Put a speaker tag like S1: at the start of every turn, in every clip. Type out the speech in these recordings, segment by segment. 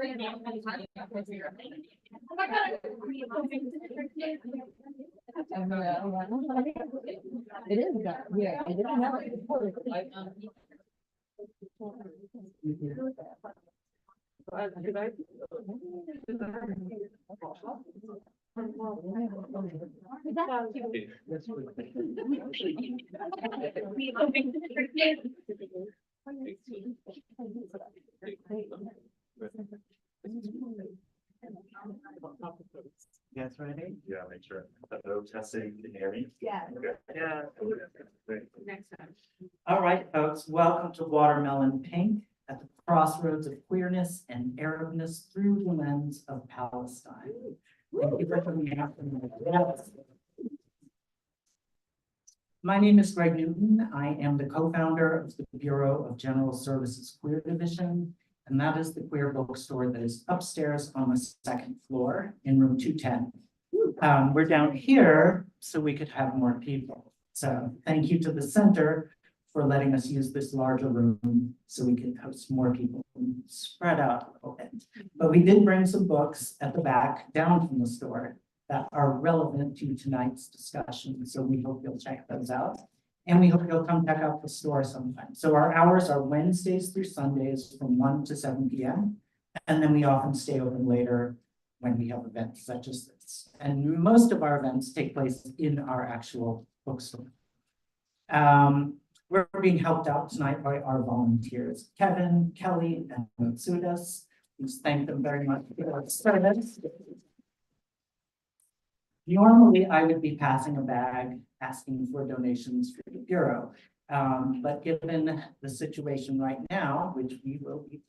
S1: It is, yeah, I didn't know it before.
S2: Yes, ready?
S3: Yeah, make sure. Hello, testing, can you hear me?
S1: Yeah.
S3: Okay.
S2: Yeah.
S3: Great.
S2: All right, folks, welcome to Watermelon Pink at the crossroads of queerness and Arabness through the lens of Palestine. Thank you for coming out. My name is Greg Newton. I am the co-founder of the Bureau of General Services Queer Division, and that is the queer bookstore that is upstairs on the second floor in room 210. We're down here so we could have more people. So thank you to the center for letting us use this larger room so we could host more people and spread out a little bit. But we did bring some books at the back down from the store that are relevant to tonight's discussion. So we hope you'll check those out. And we hope you'll come check out the store sometime. So our hours are Wednesdays through Sundays from 1 to 7 p.m. And then we often stay open later when we have events such as this. And most of our events take place in our actual bookstore. We're being helped out tonight by our volunteers, Kevin, Kelly, and Matsudas. Please thank them very much for their service. Normally, I would be passing a bag asking for donations for the Bureau. But given the situation right now, which we will be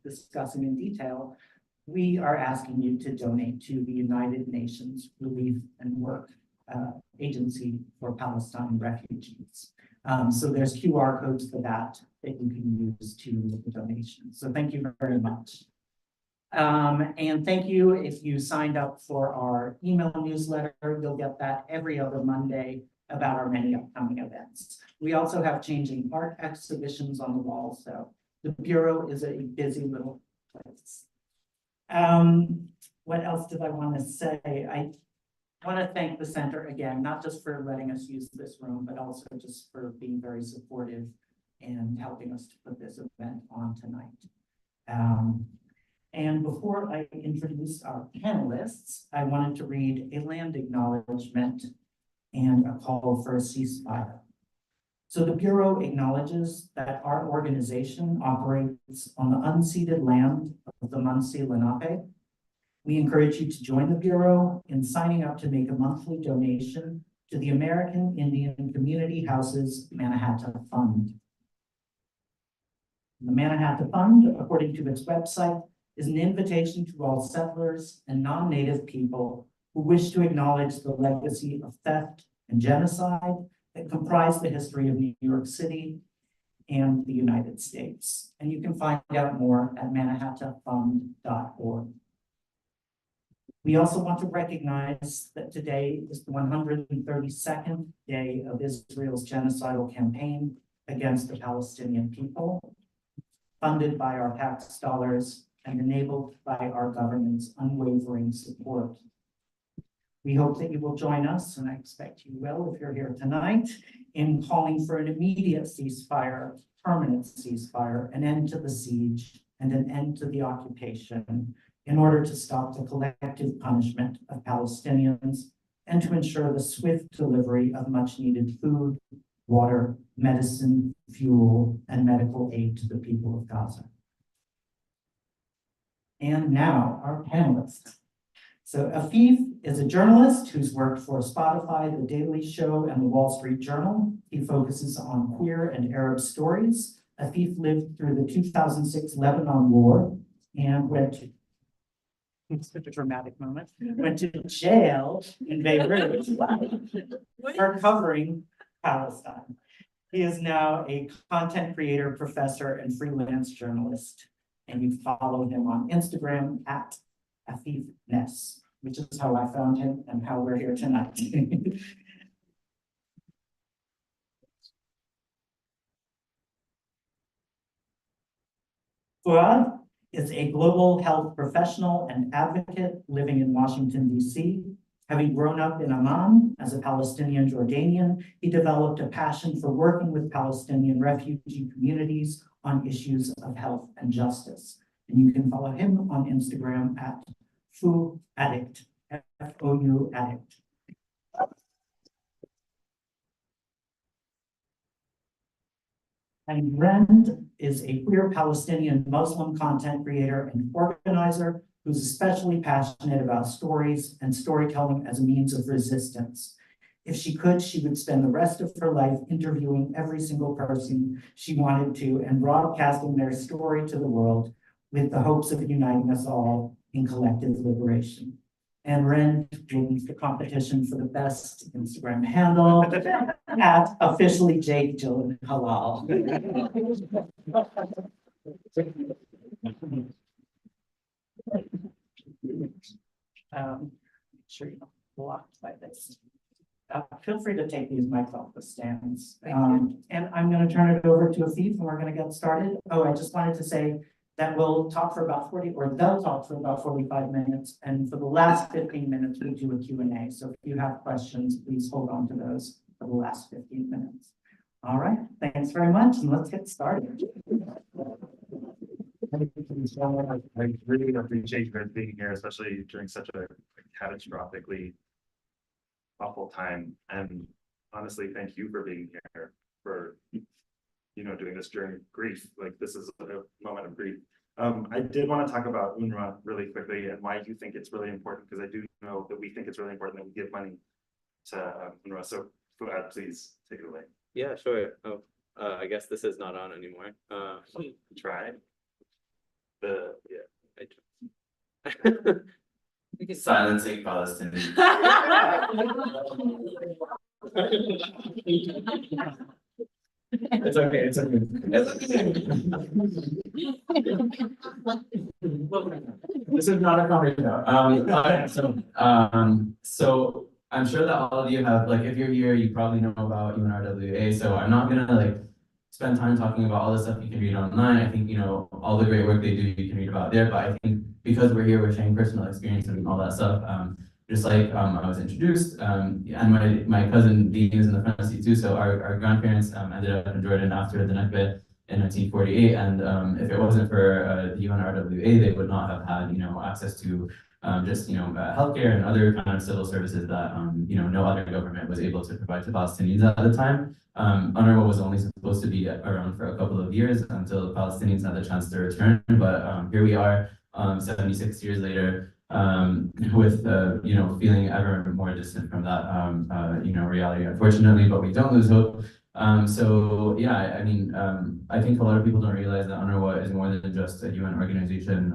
S2: discussing in detail, we are asking you to donate to the United Nations Relief and Work Agency for Palestine Refugees. So there's QR codes for that you can use to make a donation. So thank you very much. And thank you if you signed up for our email newsletter. You'll get that every other Monday about our many upcoming events. We also have changing art exhibitions on the wall, so the Bureau is a busy little place. What else did I want to say? I want to thank the center again, not just for letting us use this room, but also just for being very supportive and helping us to put this event on tonight. And before I introduce our panelists, I wanted to read a land acknowledgement and a call for a ceasefire. So the Bureau acknowledges that our organization operates on the unceded land of the Munsee Lenape. We encourage you to join the Bureau in signing up to make a monthly donation to the American Indian Community Houses Manhattan Fund. The Manhattan Fund, according to its website, is an invitation to all settlers and non-native people who wish to acknowledge the legacy of theft and genocide that comprise the history of New York City and the United States. And you can find out more at manhattanfund.org. We also want to recognize that today is the 132nd day of Israel's genocidal campaign against the Palestinian people, funded by our tax dollars and enabled by our government's unwavering support. We hope that you will join us, and I expect you will if you're here tonight, in calling for an immediate ceasefire, permanent ceasefire, an end to the siege, and an end to the occupation in order to stop the collective punishment of Palestinians and to ensure the swift delivery of much needed food, water, medicine, fuel, and medical aid to the people of Gaza. And now our panelists. So Afif is a journalist who's worked for Spotify, The Daily Show, and The Wall Street Journal. He focuses on queer and Arab stories. Afif lived through the 2006 Lebanon War and went to, it's such a dramatic moment, went to jail in Beirut for covering Palestine. He is now a content creator, professor, and freelance journalist. And you follow him on Instagram at Afifness, which is how I found him and how we're here tonight. Fuad is a global health professional and advocate living in Washington, D.C. Having grown up in Amman as a Palestinian Jordanian, he developed a passion for working with Palestinian refugee communities on issues of health and justice. And you can follow him on Instagram at Fou Addict, F-O-U Addict. And Rend is a queer Palestinian Muslim content creator and organizer who's especially passionate about stories and storytelling as a means of resistance. If she could, she would spend the rest of her life interviewing every single person she wanted to and broadcasting their story to the world with the hopes of uniting us all in collective liberation. And Rend wins the competition for the best Instagram handle at officially Jake Gyllenhaal. Sure you're not blocked by this. Feel free to take these mics off the stands. And I'm going to turn it over to Afif and we're going to get started. Oh, I just wanted to say that we'll talk for about 40, or they'll talk for about 45 minutes. And for the last 15 minutes, we do a Q&A. So if you have questions, please hold on to those for the last 15 minutes. All right, thanks very much, and let's get started.
S3: I really appreciate you guys being here, especially during such a catastrophically awful time. And honestly, thank you for being here, for doing this during grief. Like, this is a moment of grief. I did want to talk about UNRWA really quickly and why you think it's really important, because I do know that we think it's really important that we give money to UNRWA. So Fuad, please take it away.
S4: Yeah, sure. Oh, I guess this is not on anymore.
S3: Try.
S4: I tried.
S5: Silencing Palestinians. It's okay. It's okay. This is not a comedy show. So I'm sure that all of you have, like, if you're here, you probably know about UNRWA. So I'm not gonna spend time talking about all the stuff you can read online. I think all the great work they do you can read about there. But I think because we're here, we're sharing personal experience and all that stuff. Just like I was introduced, and my cousin Dean is in the front seat too. So our grandparents ended up in Jordan after the Nakba in 1948, and if it wasn't for the UNRWA, they would not have had access to just healthcare and other kind of civil services that no other government was able to provide to Palestinians at the time. UNRWA was only supposed to be around for a couple of years until the Palestinians had the chance to return, but here we are 76 years later, with feeling ever more distant from that reality, unfortunately, but we don't lose hope. So yeah, I mean, I think a lot of people don't realize that UNRWA is more than just a UN organization.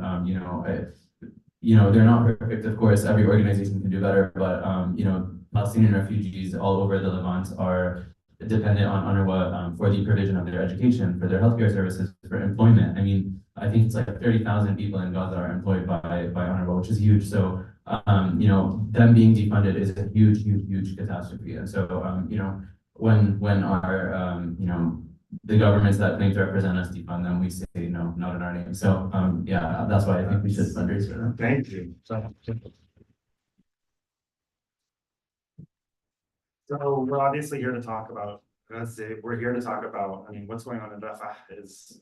S5: They're not perfect, of course. Every organization can do better, but Palestinian refugees all over the Levant are dependent on UNRWA for the provision of their education, for their healthcare services, for employment. I mean, I think it's like 30,000 people in Gaza are employed by UNRWA, which is huge. So, them being defunded is a huge catastrophe. And so, when our, the governments that claim to represent us defund them, we say no, not in our name. So, yeah, that's why I think we should fundraise for them.
S3: Thank you. So we're obviously here to talk about, we're here to talk about, what's going on in Rafah is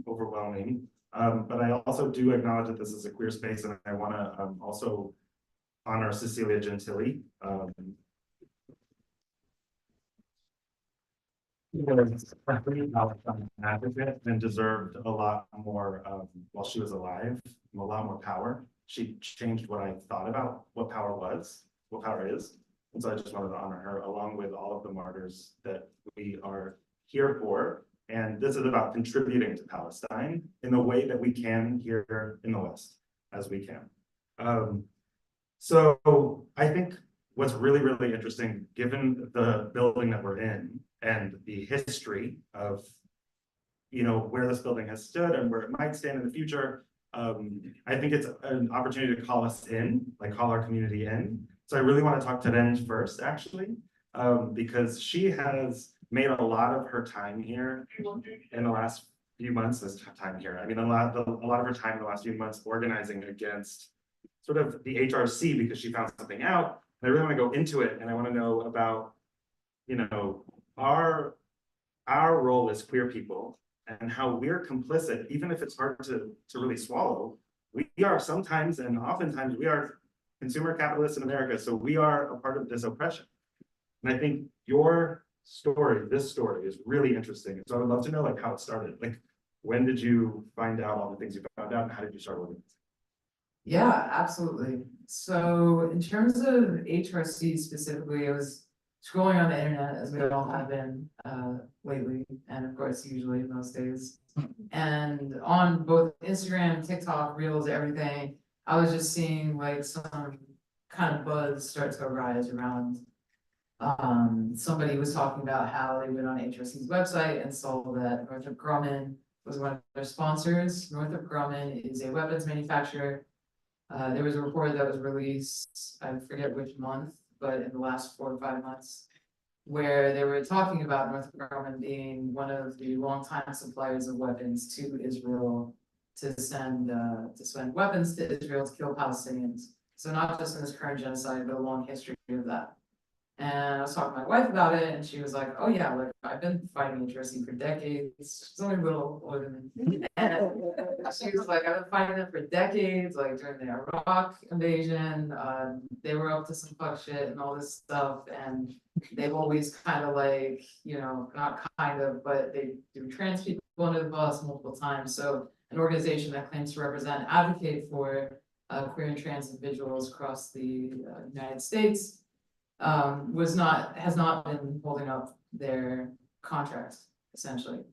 S3: overwhelming. But I also do acknowledge that this is a queer space, and I want to also honor Cecilia Gentili. She was a Palestine advocate and deserved a lot more while she was alive, a lot more power. She changed what I thought about what power was, what power is. And so I just wanted to honor her along with all of the martyrs that we are here for. And this is about contributing to Palestine in the way that we can here in the West, as we can. So I think what's really interesting, given the building that we're in and the history of, where this building has stood and where it might stand in the future, I think it's an opportunity to call us in, call our community in. So I really want to talk to Rend first, actually, because she has made a lot of her time here in the last few months, this time here, I mean, a lot of her time in the last few months organizing against sort of the HRC because she found something out. And I really want to go into it, and I want to know about, you know, our role as queer people and how we're complicit, even if it's hard to really swallow. We are sometimes, and oftentimes, we are consumer capitalists in America, so we are a part of this oppression. And I think your story, this story, is really interesting. So I would love to know, like, how it started. Like, when did you find out all the things you found out, and how did you start working?
S6: Yeah, absolutely. So in terms of HRC specifically, I was scrolling on the internet, as we all have been lately, and of course, usually most days. And on both Instagram, TikTok, Reels, everything, I was just seeing like some kind of buzz start to arise around. Somebody was talking about how they went on HRC's website and saw that Northrop Grumman was one of their sponsors. Northrop Grumman is a weapons manufacturer. There was a report that was released, I forget which month, but in the last 4 or 5 months, where they were talking about Northrop Grumman being one of the longtime suppliers of weapons to Israel to send weapons to Israel to kill Palestinians. So not just in this current genocide, but a long history of that. And I was talking to my wife about it, and she was like, "Oh yeah, like I've been fighting HRC for decades." She's only a little older than me. And she was like, "I've been fighting them for decades, like during the Iraq invasion. They were up to some fuck shit and all this stuff, and they've always kind of like, you know, not kind of, but they do trans people under the bus multiple times. So an organization that claims to represent, advocate for queer and trans individuals across the United States." Has not been holding up their contracts, essentially.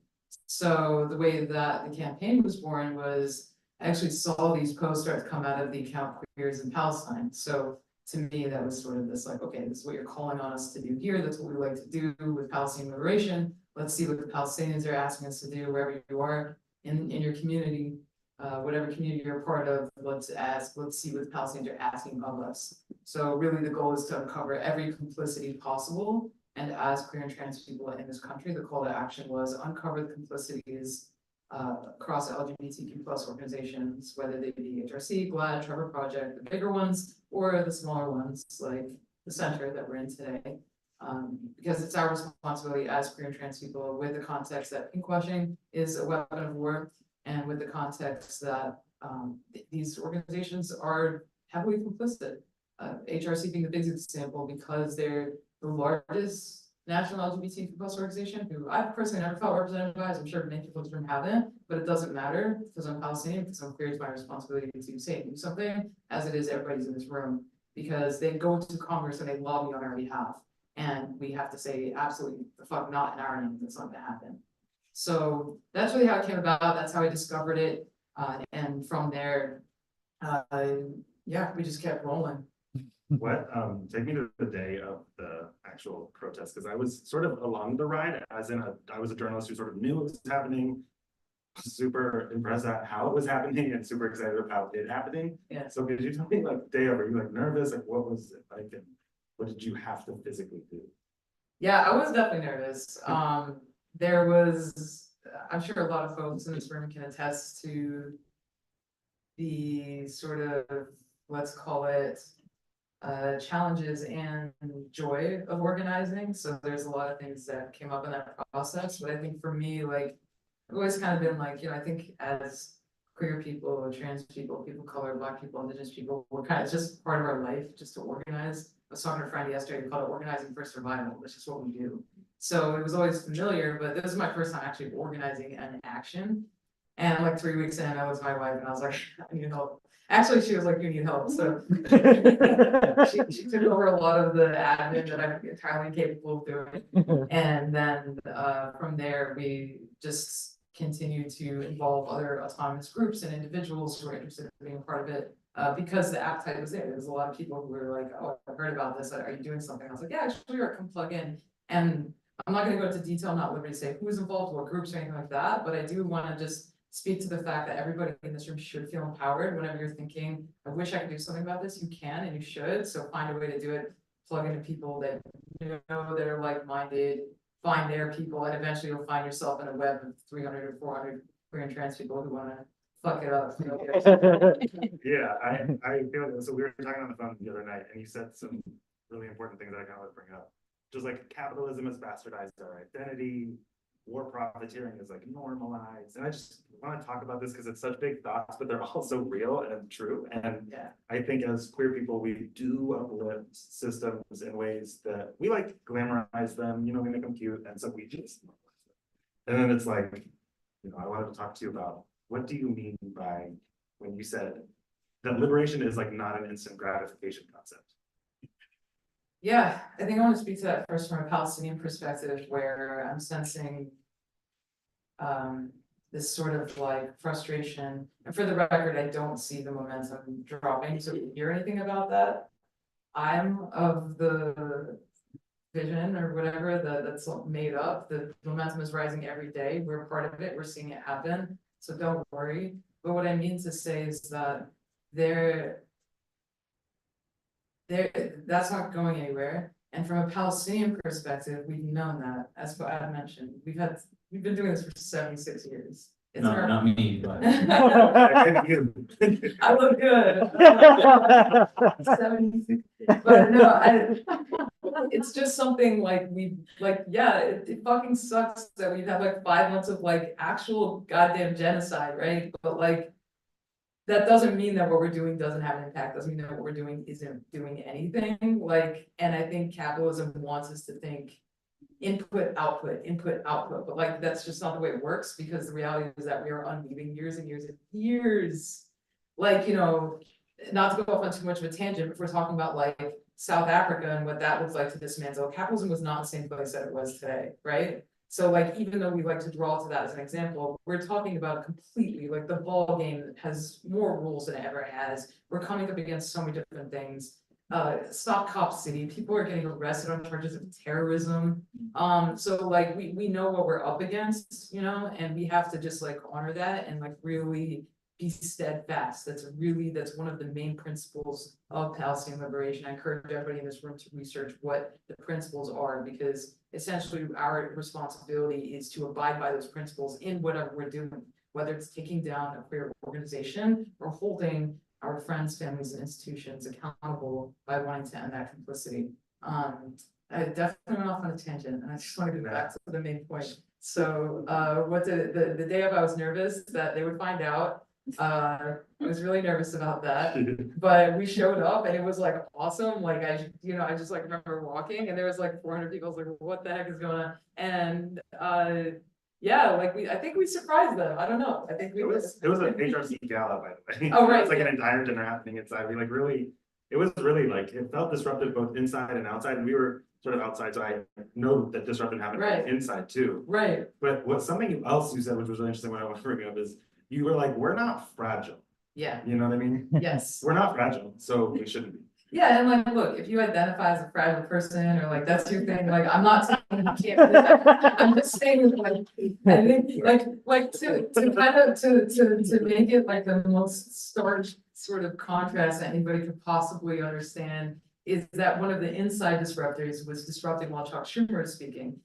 S6: So the way that the campaign was born was I actually saw these posts start to come out of the account Queers in Palestine. So to me, that was sort of this like, okay, this is what you're calling on us to do here. That's what we like to do with Palestinian liberation. Let's see what the Palestinians are asking us to do wherever you are in your community. Whatever community you're a part of, let's see what the Palestinians are asking of us. So really the goal is to uncover every complicity possible. And as queer and trans people in this country, the call to action was uncover the complicities across LGBTQ plus organizations, whether they be HRC, GLAAD, Trevor Project, the bigger ones, or the smaller ones like the center that we're in today. Because it's our responsibility as queer and trans people with the context that pinkwashing is a weapon of war, and with the context that these organizations are heavily complicit. HRC being the biggest example because they're the largest national LGBTQ plus organization who I've personally never felt represented by, as I'm sure many people in this room haven't, but it doesn't matter because I'm Palestinian, because I'm queer, it's my responsibility to say and do something, as it is everybody's in this room, because they go to Congress and they lobby on our behalf. And we have to say absolutely the fuck not in our name, that's not gonna happen. So that's really how it came about. That's how I discovered it. And from there, yeah, we just kept rolling.
S3: What, take me to the day of the actual protest, because I was sort of along the ride, as in I was a journalist who sort of knew it was happening, super impressed at how it was happening and super excited about it happening.
S6: Yeah.
S3: So could you tell me, like, day of, were you like nervous? Like, what was it like, and what did you have to physically do?
S6: Yeah, I was definitely nervous. There was, I'm sure a lot of folks in this room can attest to the sort of, let's call it, challenges and joy of organizing. So there's a lot of things that came up in that process. But I think for me, like, I've always kind of been like, you know, I think as queer people, trans people, people of color, Black people, Indigenous people, we're kind of, it's just part of our life just to organize. I was talking to a friend yesterday who called it organizing for survival. That's just what we do. So it was always familiar, but this is my first time actually organizing an action. And like 3 weeks in, I was my wife and I was like, I need help. Actually, she was like, you need help. So she took over a lot of the admin that I'm entirely capable of doing. And then from there, we just continue to involve other autonomous groups and individuals who are interested in being a part of it. Because the appetite was there. There was a lot of people who were like, oh, I've heard about this. Are you doing something? I was like, yeah, actually, come plug in. And I'm not going to go into detail, I'm not liberty to say who's involved, what groups or anything like that. But I do want to just speak to the fact that everybody in this room should feel empowered whenever you're thinking, I wish I could do something about this. You can and you should. So find a way to do it. Plug into people that you know that are like-minded, find their people, and eventually you'll find yourself in a web of 300 or 400 queer and trans people who wanna fuck it up.
S3: Yeah, I feel like, so we were talking on the phone the other night and you said some really important things that I kind of want to bring up. Just like capitalism has bastardized our identity, war profiteering is like normalized. And I just want to talk about this because it's such big thoughts, but they're also real and true. And
S6: Yeah.
S3: I think as queer people, we do uplift systems in ways that we like glamorize them, you know, we make them cute. And so we just, and then it's like, you know, I wanted to talk to you about what do you mean by when you said that liberation is like not an instant gratification concept?
S6: Yeah, I think I want to speak to that first from a Palestinian perspective, where I'm sensing this sort of like frustration. And for the record, I don't see the momentum dropping. So if you hear anything about that, I'm of the vision or whatever that's made up. The momentum is rising every day. We're part of it. We're seeing it happen. So don't worry. But what I mean to say is that that's not going anywhere. And from a Palestinian perspective, we've known that, as Fuad mentioned, we've been doing this for 76 years. It's
S5: No,
S6: our-
S5: not me, but.
S3: And you.
S6: I look good. 76. But no, it's just something like yeah, it fucking sucks that we've had like 5 months of like actual goddamn genocide, right? But like, that doesn't mean that what we're doing doesn't have an impact, doesn't mean that what we're doing isn't doing anything, like, and I think capitalism wants us to think input, output, but like, that's just not the way it works, because the reality is that we are unleaving years and years and years. Like, you know, not to go off on too much of a tangent, but if we're talking about like South Africa and what that looks like to dismantle, capitalism was not the same place that it was today, right? So like, even though we like to draw to that as an example, we're talking about completely, like the ball game has more rules than it ever has. We're coming up against so many different things. Stop Cop City, people are getting arrested on charges of terrorism. So like, we know what we're up against, you know, and we have to just like honor that and like really be steadfast. That's one of the main principles of Palestinian liberation. I encourage everybody in this room to research what the principles are, because essentially our responsibility is to abide by those principles in whatever we're doing, whether it's taking down a queer organization or holding our friends, families, and institutions accountable by wanting to end that complicity. I definitely went off on a tangent, and I just want to get back to the main point. So the day of, I was nervous that they would find out. I was really nervous about that, but we showed up and it was like awesome. Like I just like remember walking and there was like 400 people. I was like, what the heck is going on? And yeah, like I think we surprised them. I don't know. I think
S3: it was an HRC gala, by the way.
S6: Oh, right.
S3: It's like an entire dinner happening inside. We like really, it was really like, it felt disruptive both inside and outside, and we were sort of outside, so I know that disruption happened
S6: Right.
S3: inside too.
S6: Right.
S3: But something else you said, which was really interesting, what I want to bring up is, you were like, we're not fragile.
S6: Yeah.
S3: You know what I mean?
S6: Yes.
S3: We're not fragile, so we shouldn't be.
S6: Yeah, and like, look, if you identify as a fragile person or like that's your thing, like I'm not saying you can't do that. I'm just saying like I think like to kind of to make it like the most stark sort of contrast that anybody could possibly understand is that one of the inside disruptors was disrupting while Chuck Schumer was speaking.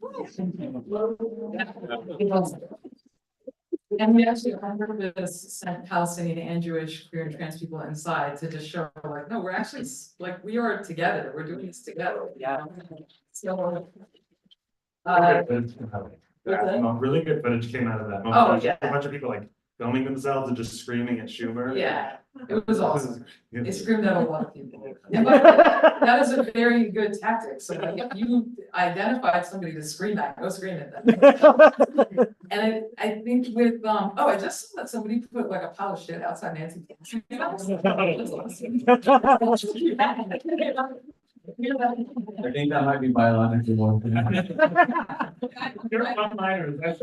S6: And we actually on purpose sent Palestinian and Jewish, queer and trans people inside to just show like, no, we're actually like, we are together. We're doing this together. Yeah. So,
S3: Really good footage came out of that moment.
S6: Oh, yeah.
S3: A bunch of people like filming themselves and just screaming at Schumer.
S6: yeah, it was awesome. It
S3: It's
S6: screamed at a lot of people. And like, that is a very good tactic. So like, if you identified somebody to scream at, go scream at them. And I think with, oh, I just saw that somebody put like a pile of shit outside Nancy.
S5: I think that might be biologically more.
S3: You're one-liners. That's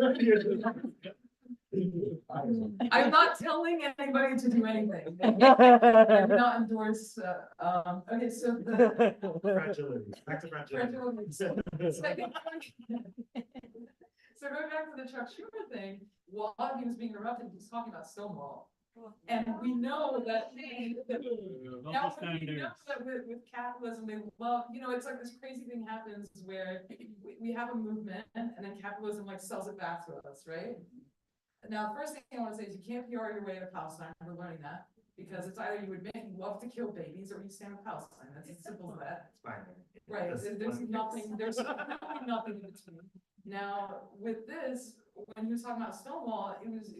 S6: I'm not telling anybody to do anything. I do not endorse, okay, so the.
S3: fragility. Back to fragility.
S6: So going back to the Chuck Schumer thing, while he was being erupted, he was talking about Stonewall. And we know that, now we know that with capitalism, they love, you know, it's like this crazy thing happens where we have a movement and then capitalism like sells it back to us, right? Now, the first thing I wanna say is you can't PR your way to Palestine, we're learning that, because it's either you admit you love to kill babies or you stand with Palestine, that's as simple as that.
S3: It's fine.
S6: Right,
S3: That's
S6: there's
S3: one
S6: nothing, there's literally nothing in between. Now, with this, when he was talking about Stonewall, it was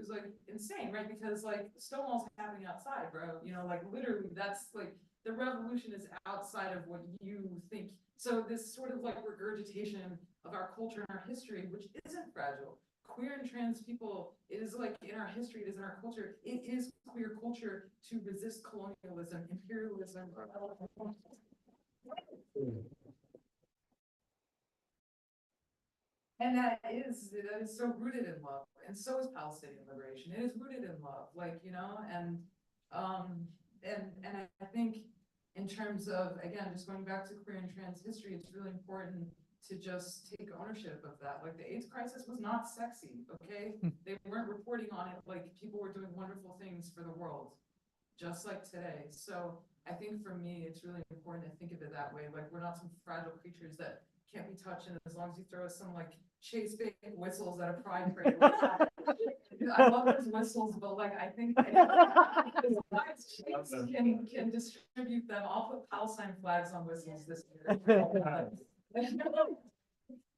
S6: like insane, right? Because like Stonewall's happening outside, bro, you know, like literally, that's like, the revolution is outside of what you think. So this sort of like regurgitation of our culture and our history, which isn't fragile. Queer and trans people, it is like in our history, it is in our culture, it is queer culture to resist colonialism, imperialism. And that is so rooted in love, and so is Palestinian liberation. It is rooted in love, like, you know, and I think in terms of, again, just going back to queer and trans history, it's really important to just take ownership of that. Like the AIDS crisis was not sexy, okay? They weren't reporting on it like people were doing wonderful things for the world, just like today. So I think for me, it's really important to think of it that way. Like we're not some fragile creatures that can't be touched, and as long as you throw us some like chase bait whistles at a pride parade. I love those whistles, but like I think can distribute them. I'll put Palestine flags on whistles this year.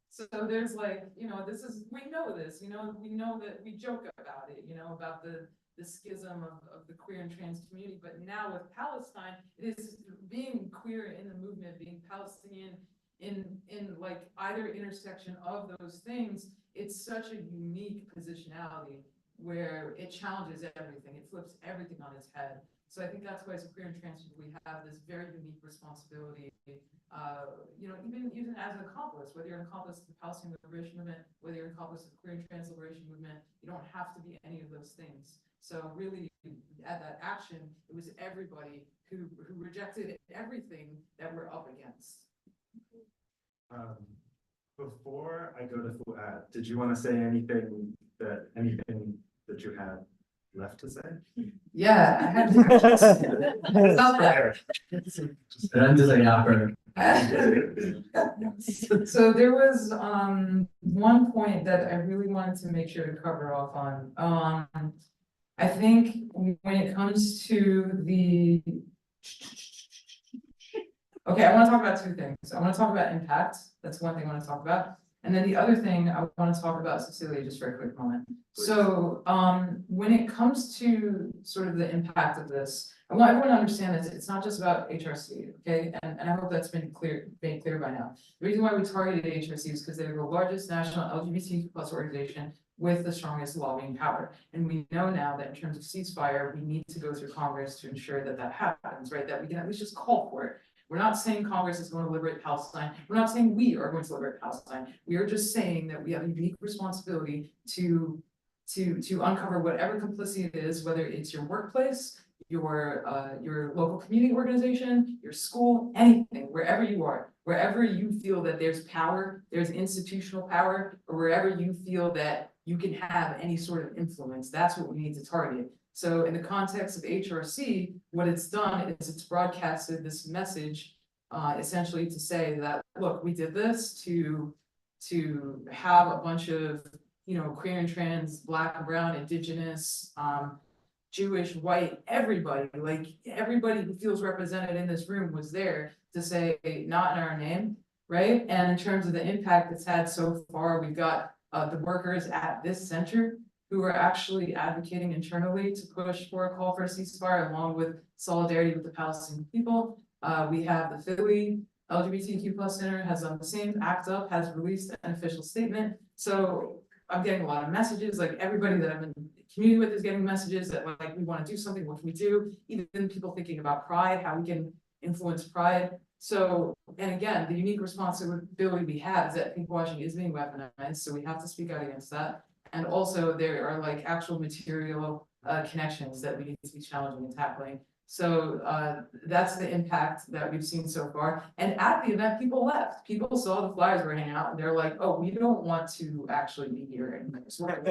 S6: So there's like, you know, we know this, you know, we know that we joke about it, you know, about the schism of the queer and trans community, but now with Palestine, it is being queer in the movement, being Palestinian in like either intersection of those things. It's such a unique positionality where it challenges everything, it flips everything on its head. So I think that's why as a queer and trans people, we have this very unique responsibility, you know, even as an accomplice, whether you're an accomplice to the Palestinian liberation movement, whether you're an accomplice to the queer and trans liberation movement, you don't have to be any of those things. So really, at that action, it was everybody who rejected everything that we're up against.
S3: Before I go to Fuad, did you want to say anything that you had left to say?
S6: Yeah, I had to. Stop that.
S5: I'm just like, yeah, for
S6: So there was one point that I really wanted to make sure to cover off on. I think when it comes to the okay, I want to talk about two things. I want to talk about impact. That's one thing I want to talk about. And then the other thing I want to talk about, Cecilia, just for a quick moment. So when it comes to sort of the impact of this, I want everyone to understand that it's not just about HRC, okay? And I hope that's been made clear by now. The reason why we targeted HRC is because they're the largest national LGBTQ+ organization with the strongest lobbying power. And we know now that in terms of ceasefire, we need to go through Congress to ensure that that happens, right? That we can at least just call for it. We're not saying Congress is going to liberate Palestine. We're not saying we are going to liberate Palestine. We are just saying that we have a unique responsibility to uncover whatever complicity it is, whether it's your workplace, your local community organization, your school, anything, wherever you are, wherever you feel that there's power, there's institutional power, or wherever you feel that you can have any sort of influence, that's what we need to target. So in the context of HRC, what it's done is it's broadcasted this message, essentially to say that, look, we did this to have a bunch of, you know, queer and trans, Black and brown, indigenous, Jewish, white, everybody, like everybody who feels represented in this room was there to say, not in our name, right? And in terms of the impact it's had so far, we've got the workers at this center who are actually advocating internally to push for a call for a ceasefire along with solidarity with the Palestinian people. We have the Philly LGBTQ+ Center has done the same, ACT UP has released an official statement. So I'm getting a lot of messages, like everybody that I'm in community with is getting messages that like, we want to do something, what can we do? Even people thinking about pride, how we can influence pride. So, and again, the unique responsibility we have is that pink washing is being weaponized, so we have to speak out against that. And also there are like actual material connections that we need to be challenging and tackling. So that's the impact that we've seen so far. And at the event, people left. People saw the flyers were hanging out and they're like, oh, we don't want to actually be here anymore.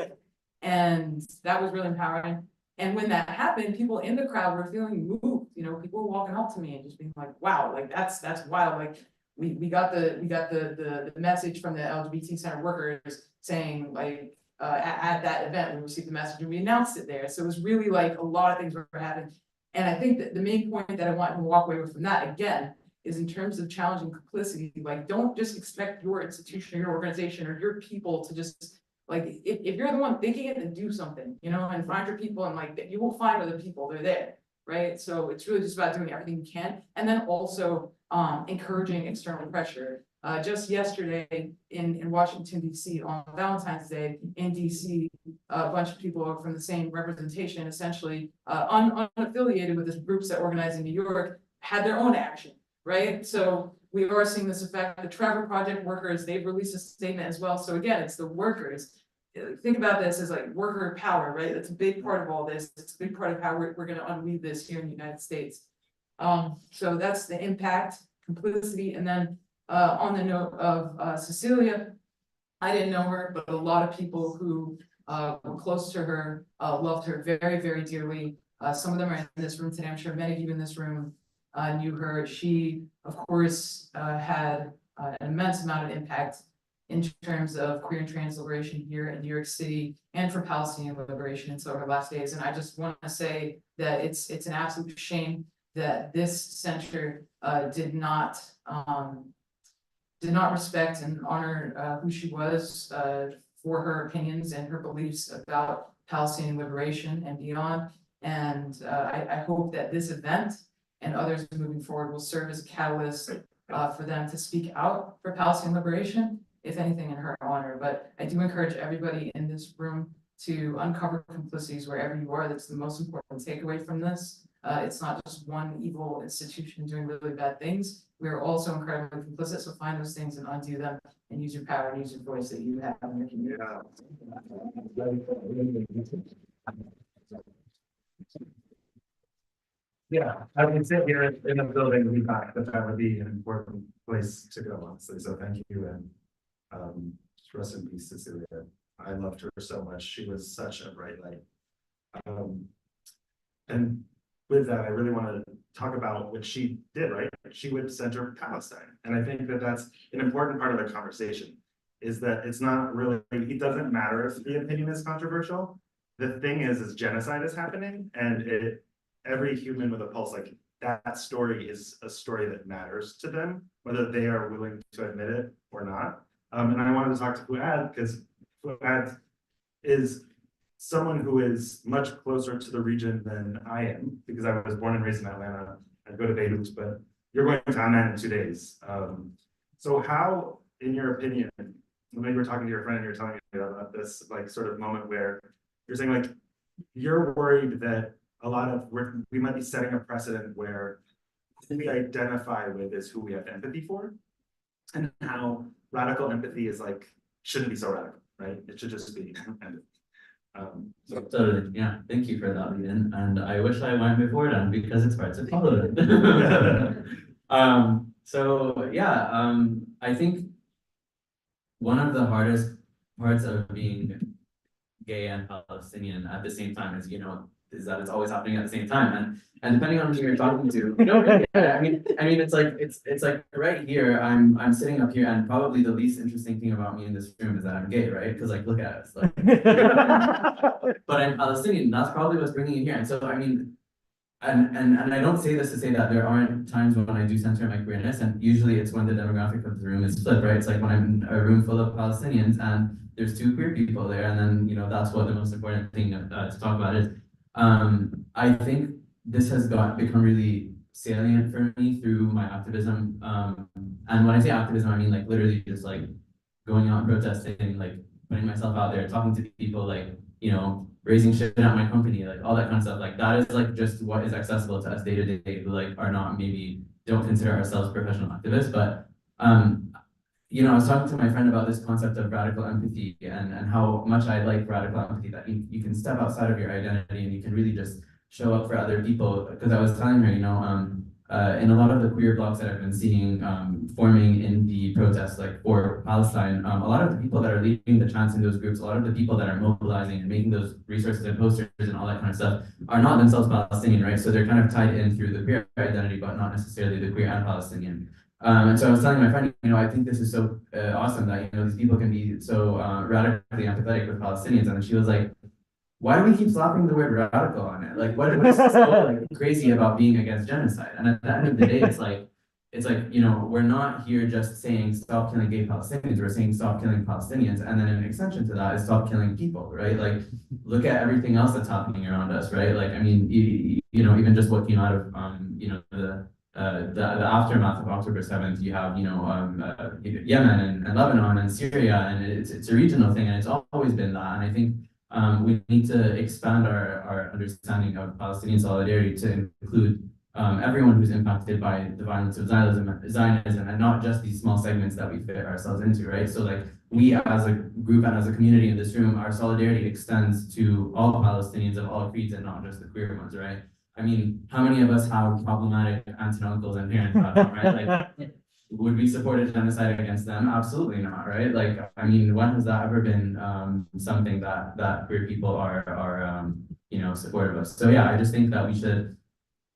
S6: And that was really empowering. And when that happened, people in the crowd were feeling moved. You know, people were walking up to me and just being like, wow, like that's wild. Like we got the message from the LGBT center workers saying like, at that event, we received the message and we announced it there. So it was really like a lot of things were happening. And I think that the main point that I want to walk away with from that, again, is in terms of challenging complicity, like, don't just expect your institution or your organization or your people to just, like, if you're the one thinking it, then do something, you know, and find your people, and like, you will find other people, they're there, right? So it's really just about doing everything you can, and then also encouraging external pressure. Just yesterday in Washington, DC, on Valentine's Day in DC, a bunch of people from the same representation, essentially unaffiliated with the groups that organize in New York, had their own action, right? So we are seeing this effect. The Trevor Project workers, they've released a statement as well. So again, it's the workers. Think about this as like worker power, right? That's a big part of all this. It's a big part of how we're going to unweave this here in the United States. So that's the impact, complicity, and then on the note of Cecilia, I didn't know her, but a lot of people who were close to her loved her very, very dearly. Some of them are in this room today. I'm sure many of you in this room knew her. She, of course, had an immense amount of impact in terms of queer and trans liberation here in New York City and for Palestinian liberation until her last days. And I just want to say that it's an absolute shame that this center did not respect and honor who she was for her opinions and her beliefs about Palestinian liberation and beyond. And I hope that this event and others moving forward will serve as a catalyst for them to speak out for Palestinian liberation, if anything, in her honor. But I do encourage everybody in this room to uncover complicities wherever you are. That's the most important takeaway from this. It's not just one evil institution doing really bad things. We are also incredibly complicit, so find those things and undo them and use your power and use your voice that you have in your community.
S3: Yeah, I would sit here in the building, we thought that would be an important place to go, honestly, so thank you, and just rest in peace, Cecilia. I loved her so much, she was such a bright light. And with that, I really want to talk about what she did, right? She would center Palestine, and I think that that's an important part of the conversation, is that it's not really, it doesn't matter if the opinion is controversial. The thing is genocide is happening, and every human with a pulse, like that story is a story that matters to them, whether they are willing to admit it or not. And I wanted to talk to Fuad, because Fuad is someone who is much closer to the region than I am, because I was born and raised in Atlanta. I go to Beirut, but you're going to Amman in 2 days. So how, in your opinion, when you were talking to your friend and you were telling me about this, like, sort of moment where you're saying, like, you're worried that a lot of we might be setting a precedent where who we identify with is who we have empathy for, and how radical empathy is like shouldn't be so radical, right? It should just be empathy.
S5: So yeah, thank you for that, Ian. And I wish I went before then because it's hard to follow it. So yeah, I think one of the hardest parts of being gay and Palestinian at the same time is, is that it's always happening at the same time. And depending on who you're talking to, I mean, it's like right here, I'm sitting up here, and probably the least interesting thing about me in this room is that I'm gay, right? Because like, look at us. Like, but I'm Palestinian. That's probably what's bringing you here. And so, I mean, and I don't say this to say that there aren't times when I do center my queerness, and usually it's when the demographic of the room is split, right? It's like when I'm in a room full of Palestinians and there's 2 queer people there, and then that's what the most important thing to talk about is. I think this has become really salient for me through my activism. And when I say activism, I mean like literally just like going out and protesting, like putting myself out there, talking to people, like, raising shit at my company, like all that kind of stuff. Like that is like just what is accessible to us day to day who like are not, maybe don't consider ourselves professional activists. But I was talking to my friend about this concept of radical empathy and how much I like radical empathy, that you can step outside of your identity and you can really just show up for other people. Because I was telling her, in a lot of the queer blogs that I've been seeing forming in the protests, like for Palestine, a lot of the people that are leading the chants in those groups, a lot of the people that are mobilizing and making those resources and posters and all that kind of stuff are not themselves Palestinian, right? So they're kind of tied in through the queer identity, but not necessarily the queer and Palestinian. And so I was telling my friend, I think this is so awesome that, these people can be so radically empathetic with Palestinians. And she was like, why do we keep slapping the word radical on it? Like, what is so like crazy about being against genocide? And at the end of the day, we're not here just saying stop killing gay Palestinians. We're saying stop killing Palestinians, and then an extension to that is stop killing people, right? Like, look at everything else that's happening around us, right? Like, I mean, even just what came out of the aftermath of October 7th, you have Yemen and Lebanon and Syria, and it's a regional thing, and it's always been that. And I think we need to expand our understanding of Palestinian solidarity to include everyone who's impacted by the violence of Zionism, and not just these small segments that we fit ourselves into, right? So like we as a group and as a community in this room, our solidarity extends to all Palestinians of all creeds and not just the queer ones, right? I mean, how many of us have problematic aunts and uncles and parents, right? Like, would we support a genocide against them? Absolutely not, right? Like, I mean, when has that ever been something that queer people are supportive of? So yeah, I just think that we should,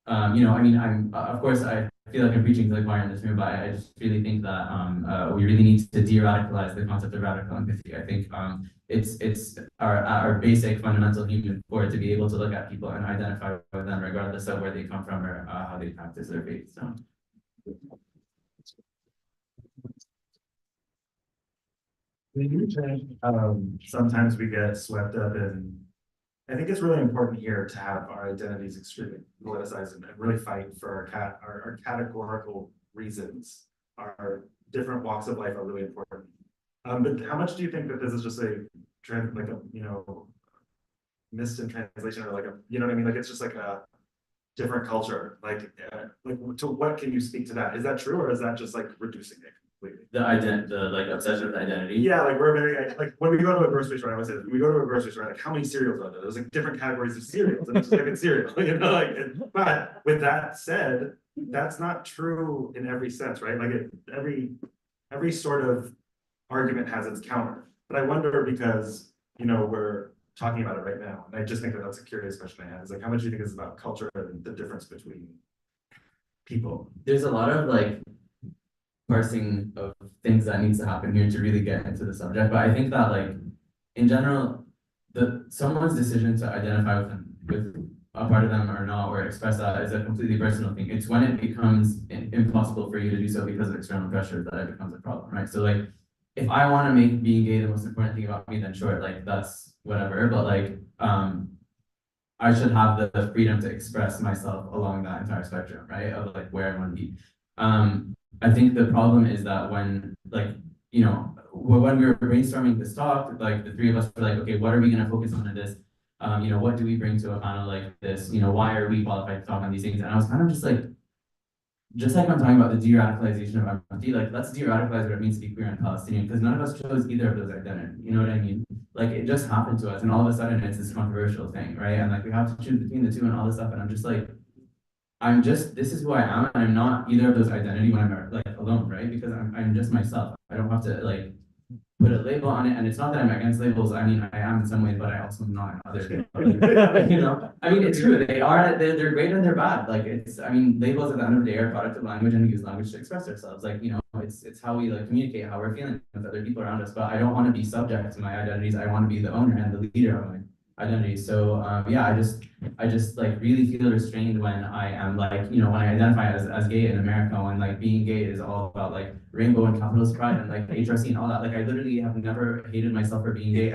S5: I mean, of course, I feel like I'm preaching to the choir in this room, but I just really think that we really need to de-radicalize the concept of radical empathy. I think it's our basic fundamental human core to be able to look at people and identify with them regardless of where they come from or how they practice their faith. So.
S3: Sometimes we get swept up in, I think it's really important here to have our identities extremely politicized and really fight for our categorical reasons. Our different walks of life are really important. But how much do you think that this is just missed in translation, or what I mean? Like, it's just like a different culture. Like to what can you speak to that? Is that true, or is that just like reducing it completely?
S5: The obsession with identity.
S3: Yeah, like we're very like when we go to a grocery store, I always say this, when we go to a grocery store, like how many cereals are there? There's like different categories of cereals, and it's just like it's cereal, but with that said, that's not true in every sense, right? Like every sort of argument has its counter. But I wonder, because we're talking about it right now, and I just think that that's a curious question I have, is like how much do you think is about culture and the difference between people?
S5: There's a lot of like parsing of things that needs to happen here to really get into the subject, but I think that like in general, someone's decision to identify with a part of them or not, or express that, is a completely personal thing. It's when it becomes impossible for you to do so because of external pressure that it becomes a problem, right? So like, if I want to make being gay the most important thing about me, then sure, like that's whatever. But like, I should have the freedom to express myself along that entire spectrum, right? Of like where I want to be. I think the problem is that when we were brainstorming this talk, like the three of us were like, okay, what are we going to focus on in this? What do we bring to a panel like this? Why are we qualified to talk on these things? And I was kind of just like I'm talking about the de-radicalization of empathy, like let's de-radicalize what it means to be queer and Palestinian, because none of us chose either of those identities. You know what I mean? Like it just happened to us, and all of a sudden it's this controversial thing, right? And like we have to choose between the two and all this stuff. And I'm just like, this is who I am, and I'm not either of those identity when I'm like alone, right? Because I'm just myself. I don't have to like put a label on it, and it's not that I'm against labels. I mean, I am in some ways, but I also am not in others. I mean, it's true. They're great and they're bad. Like I mean, labels at the end of the day are a product of language, and we use language to express ourselves. Like, it's how we like communicate how we're feeling with other people around us. But I don't want to be subject to my identities. I want to be the owner and the leader of my identity. So yeah, I just like really feel restrained when I am like, when I identify as gay in America, when like being gay is all about like rainbow and capitalist pride and like HRC and all that. Like I literally have never hated myself for being gay,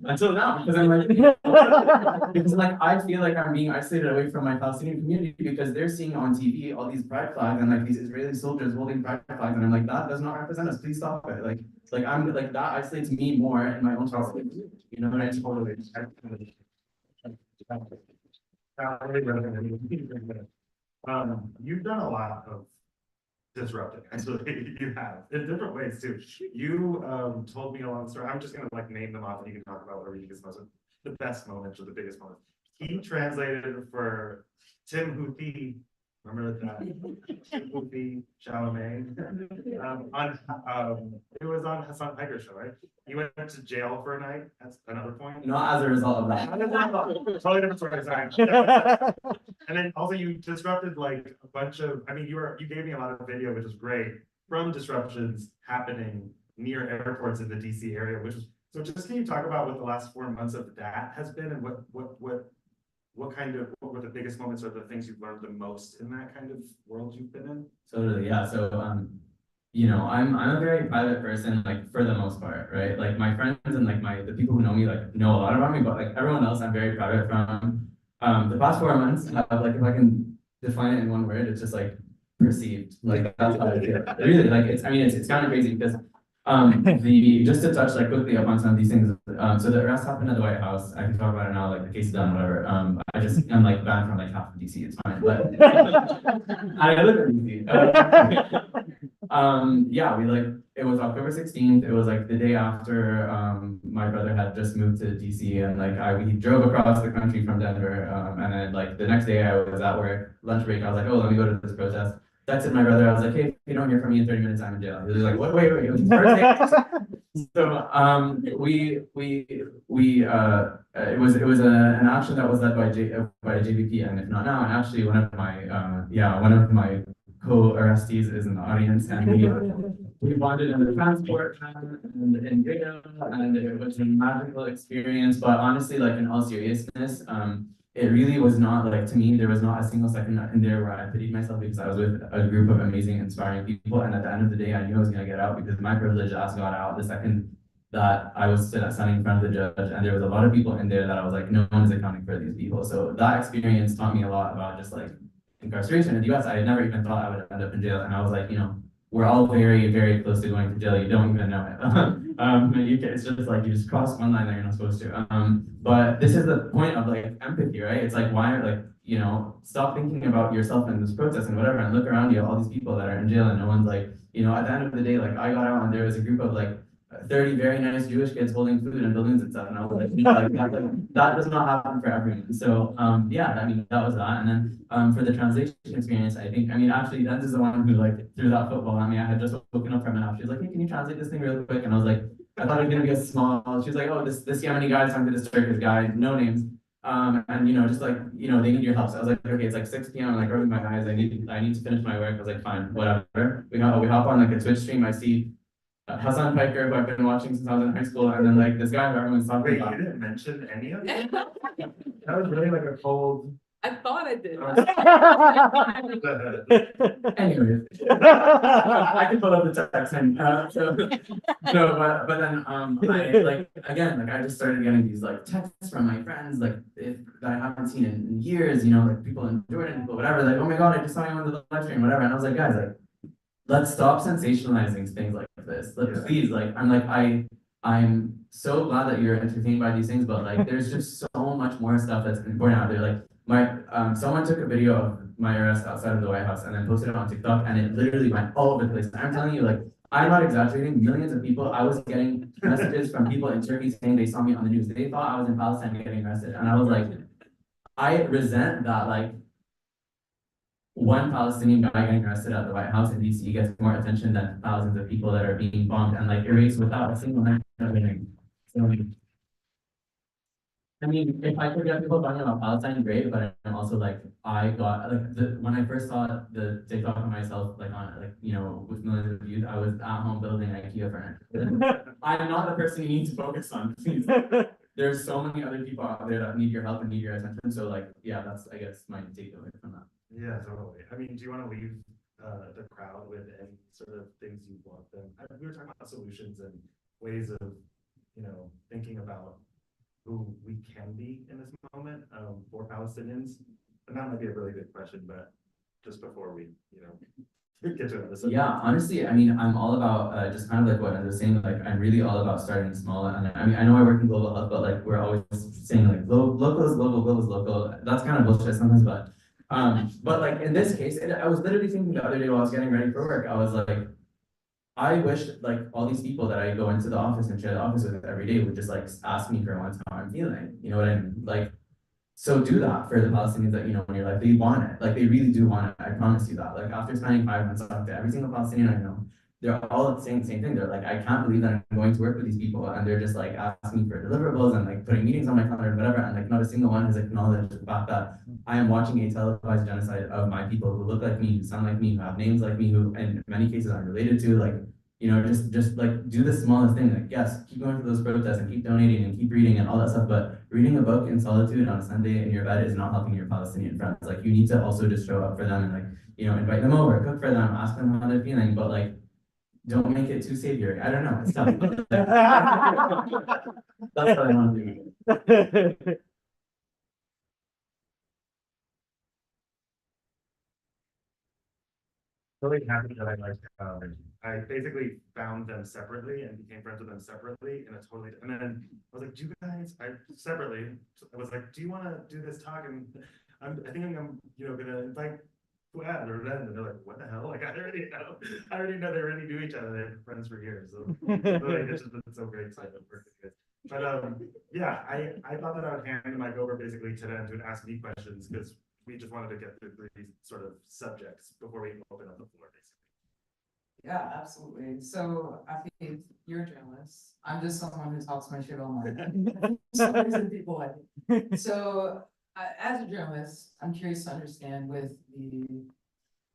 S5: until now, because I'm like, because like I feel like I'm being isolated away from my Palestinian community because they're seeing on TV all these pride flags and like these Israeli soldiers holding pride flags, and I'm like, that does not represent us. Please stop it. Like I'm like that isolates me more in my own Palestinian community. And I totally.
S3: You've done a lot of disrupting, actually. You have, in different ways too. You told me a long story. I'm just gonna like name them off, and you can talk about whatever you think is the best moments or the biggest moments. He translated for Tim Houthi. Remember that? Houthi Chalamet. It was on Hassan Piker's show, right? You went to jail for a night. That's another point.
S5: Not as a result of that.
S3: Totally different story. Sorry. And then also you disrupted like a bunch of, I mean, you gave me a lot of video, which was great, from disruptions happening near airports in the DC area, which was, so just can you talk about what the last 4 months of that has been and what were the biggest moments or the things you've learned the most in that kind of world you've been in?
S5: Totally, yeah. So, you know, I'm a very private person, like for the most part, right? Like my friends and like the people who know me, like know a lot about me, but like everyone else, I'm very private from. The past 4 months, like if I can define it in one word, it's just like perceived. Like that's how I feel. Really, like I mean, it's kind of crazy because just to touch like quickly upon some of these things. So the arrest happened at the White House. I can talk about it now, like the case is done, whatever. I'm like banned from like half of DC. It's fine, but I live in DC. Yeah, it was October 16th. It was like the day after my brother had just moved to DC, and like we drove across the country from Denver. And then like the next day I was at work, lunch break. I was like, oh, let me go to this protest. Texted my brother. I was like, hey, if you don't hear from me in 30 minutes, I'm in jail. He was like, what? Wait. It was his birthday. So it was an action that was led by JVP, and if not now, and actually one of my co-arrestees is in the audience, and we bonded in the transport and in jail, and it was a magical experience. But honestly, like in all seriousness, it really was not like, to me, there was not a single second in there where I pitied myself, because I was with a group of amazing, inspiring people, and at the end of the day, I knew I was gonna get out, because my privilege ass got out the second that I was standing in front of the judge, and there was a lot of people in there that I was like, no one's accounting for these people. So that experience taught me a lot about just like incarceration in the US. I had never even thought I would end up in jail, and I was like, you know, we're all very, very close to going to jail. You don't even know it. It's just like you just cross one line that you're not supposed to. But this is the point of like empathy, right? It's like, why, like, you know, stop thinking about yourself in this protest and whatever, and look around you, all these people that are in jail, and no one's like, you know, at the end of the day, like I got out and there was a group of like 30 very nice Jewish kids holding food and balloons and stuff, and I was like, that does not happen for everyone. So yeah, I mean, that was that. And then for the translation experience, I mean, actually, that is the one who like threw that football at me. I had just woken up from a nap. She was like, hey, can you translate this thing real quick? And I was like, I thought it was gonna be a small. She was like, oh, this Yemeni guy is talking to this Turkish guy, no names. And you know, just like, you know, they need your help. So I was like, okay, it's like 6 p.m. I'm like rubbing my eyes. I need to finish my work. I was like, fine, whatever. We hop on like a Twitch stream. I see Hassan Piker, who I've been watching since I was in high school, and then like this guy who everyone's talking
S3: Wait,
S5: about.
S3: you didn't mention any of it? That was really like a cold.
S6: I thought I did.
S5: Anyways, I can pull up the text and no, but then I like again, like I just started getting these like texts from my friends, like that I haven't seen in years, you know, like people in Jordan, people whatever, like, oh my god, I just saw you on the live stream, whatever, and I was like, guys, like, let's stop sensationalizing things like this. Like, please, like, I'm so glad that you're entertained by these things, but like, there's just so much more stuff that's important out there. Like, someone took a video of my arrest outside of the White House and then posted it on TikTok, and it literally went all over the place. I'm telling you, like, I'm not exaggerating. Millions of people. I was getting messages from people in Turkey saying they saw me on the news. They thought I was in Palestine getting arrested, and I was like, I resent that. Like, one Palestinian guy getting arrested at the White House in DC gets more attention than thousands of people that are being bombed and like erased without a single mention of anything. So, I mean, if I could get people talking about Palestine, great, but I'm also like, I got like when I first saw the TikTok of myself, like on like, you know, with millions of views, I was at home building IKEA furniture. I'm not the person you need to focus on, please. There's so many other people out there that need your help and need your attention. So like, yeah, that's, I guess, my takeaway from that.
S3: Yeah, totally. I mean, do you want to leave the crowd with any sort of things you want them? We were talking about solutions and ways of, you know, thinking about who we can be in this moment for Palestinians. And that might be a really good question, but just before we, you know, get to it.
S5: Yeah, honestly, I mean, I'm all about just kind of like what I was saying, like I'm really all about starting small. And I mean, I know I work in global health, but like we're always saying like local is global, global is local. That's kind of bullshit sometimes, but like in this case, I was literally thinking the other day while I was getting ready for work, I was like, I wish like all these people that I go into the office and share the office with every day would just like ask me for once how I'm feeling. You know what I mean? Like, so do that for the Palestinians that you know in your life. They want it. Like they really do want it. I promise you that. Like after spending 5 months talking to every single Palestinian I know, they're all saying the same thing. They're like, I can't believe that I'm going to work with these people, and they're just like asking for deliverables and like putting meetings on my calendar and whatever, and like not a single one has acknowledged the fact that I am watching a televised genocide of my people who look like me, who sound like me, who have names like me, who in many cases I'm related to. Like, you know, just like do the smallest thing. Like, yes, keep going to those protests and keep donating and keep reading and all that stuff. But reading a book in solitude on a Sunday in your bed is not helping your Palestinian friends. Like, you need to also just show up for them and like, you know, invite them over, cook for them, ask them how they're feeling. But like, don't make it too savior. I don't know. It's tough. That's what I want to do.
S3: Really happy that I basically found them separately and became friends with them separately in a totally, and then I was like, do you guys, I was like, do you want to do this talk? And I think I'm, you know, gonna invite Fuad or Ren, and they're like, what the hell? Like, I already know they already knew each other. They've been friends for years. So really, it's just been so great excitement working with. But yeah, I thought that I would hand the mic over basically to them to ask me questions because we just wanted to get through these sort of subjects before we open up the floor, basically.
S6: Yeah, absolutely. So I think you're a journalist. I'm just someone who talks my shit online. Some reason people like it. So as a journalist, I'm curious to understand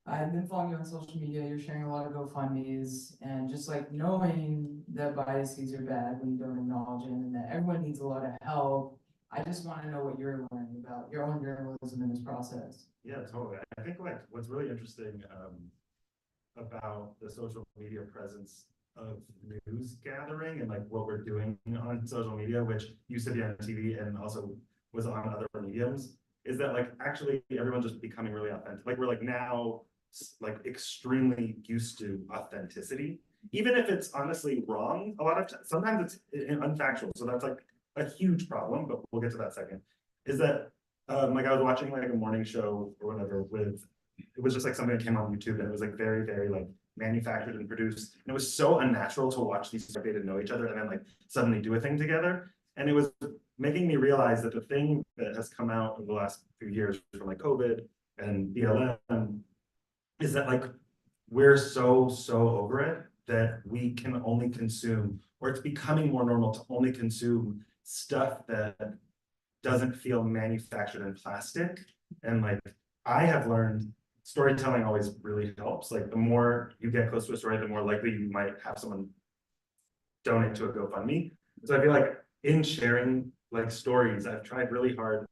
S6: I've been following you on social media, you're sharing a lot of GoFundMes, and just like knowing that biases are bad when you don't acknowledge them and that everyone needs a lot of help. I just want to know what you're learning about your own journalism in this process.
S3: Yeah, totally. I think like what's really interesting about the social media presence of news gathering and like what we're doing on social media, which used to be on TV and also was on other mediums, is that like actually everyone's just becoming really authentic. Like we're like now like extremely used to authenticity, even if it's honestly wrong. A lot of times, sometimes it's unfactual. So that's like a huge problem, but we'll get to that second. Is that like I was watching like a morning show or whatever with, it was just like something that came on YouTube and it was like very, very like manufactured and produced. And it was so unnatural to watch these people to know each other and then like suddenly do a thing together. And it was making me realize that the thing that has come out over the last few years from like COVID and BLM is that like we're so over it that we can only consume, or it's becoming more normal to only consume stuff that doesn't feel manufactured in plastic. And like I have learned storytelling always really helps. Like the more you get close to a story, the more likely you might have someone donate to a GoFundMe. So I feel like in sharing like stories, I've tried really hard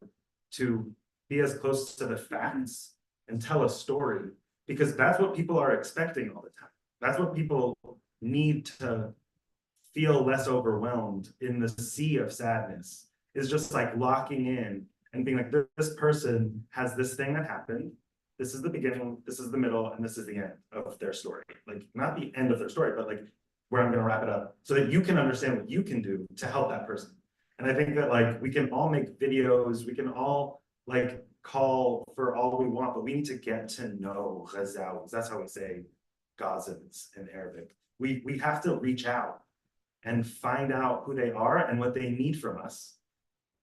S3: to be as close to the facts and tell a story, because that's what people are expecting all the time. That's what people need to feel less overwhelmed in the sea of sadness, is just like locking in and being like, this person has this thing that happened. This is the beginning, this is the middle, and this is the end of their story. Like not the end of their story, but like where I'm gonna wrap it up so that you can understand what you can do to help that person. And I think that like we can all make videos, we can all like call for all we want, but we need to get to know Ghazalis. That's how we say Gazans in Arabic. We have to reach out and find out who they are and what they need from us,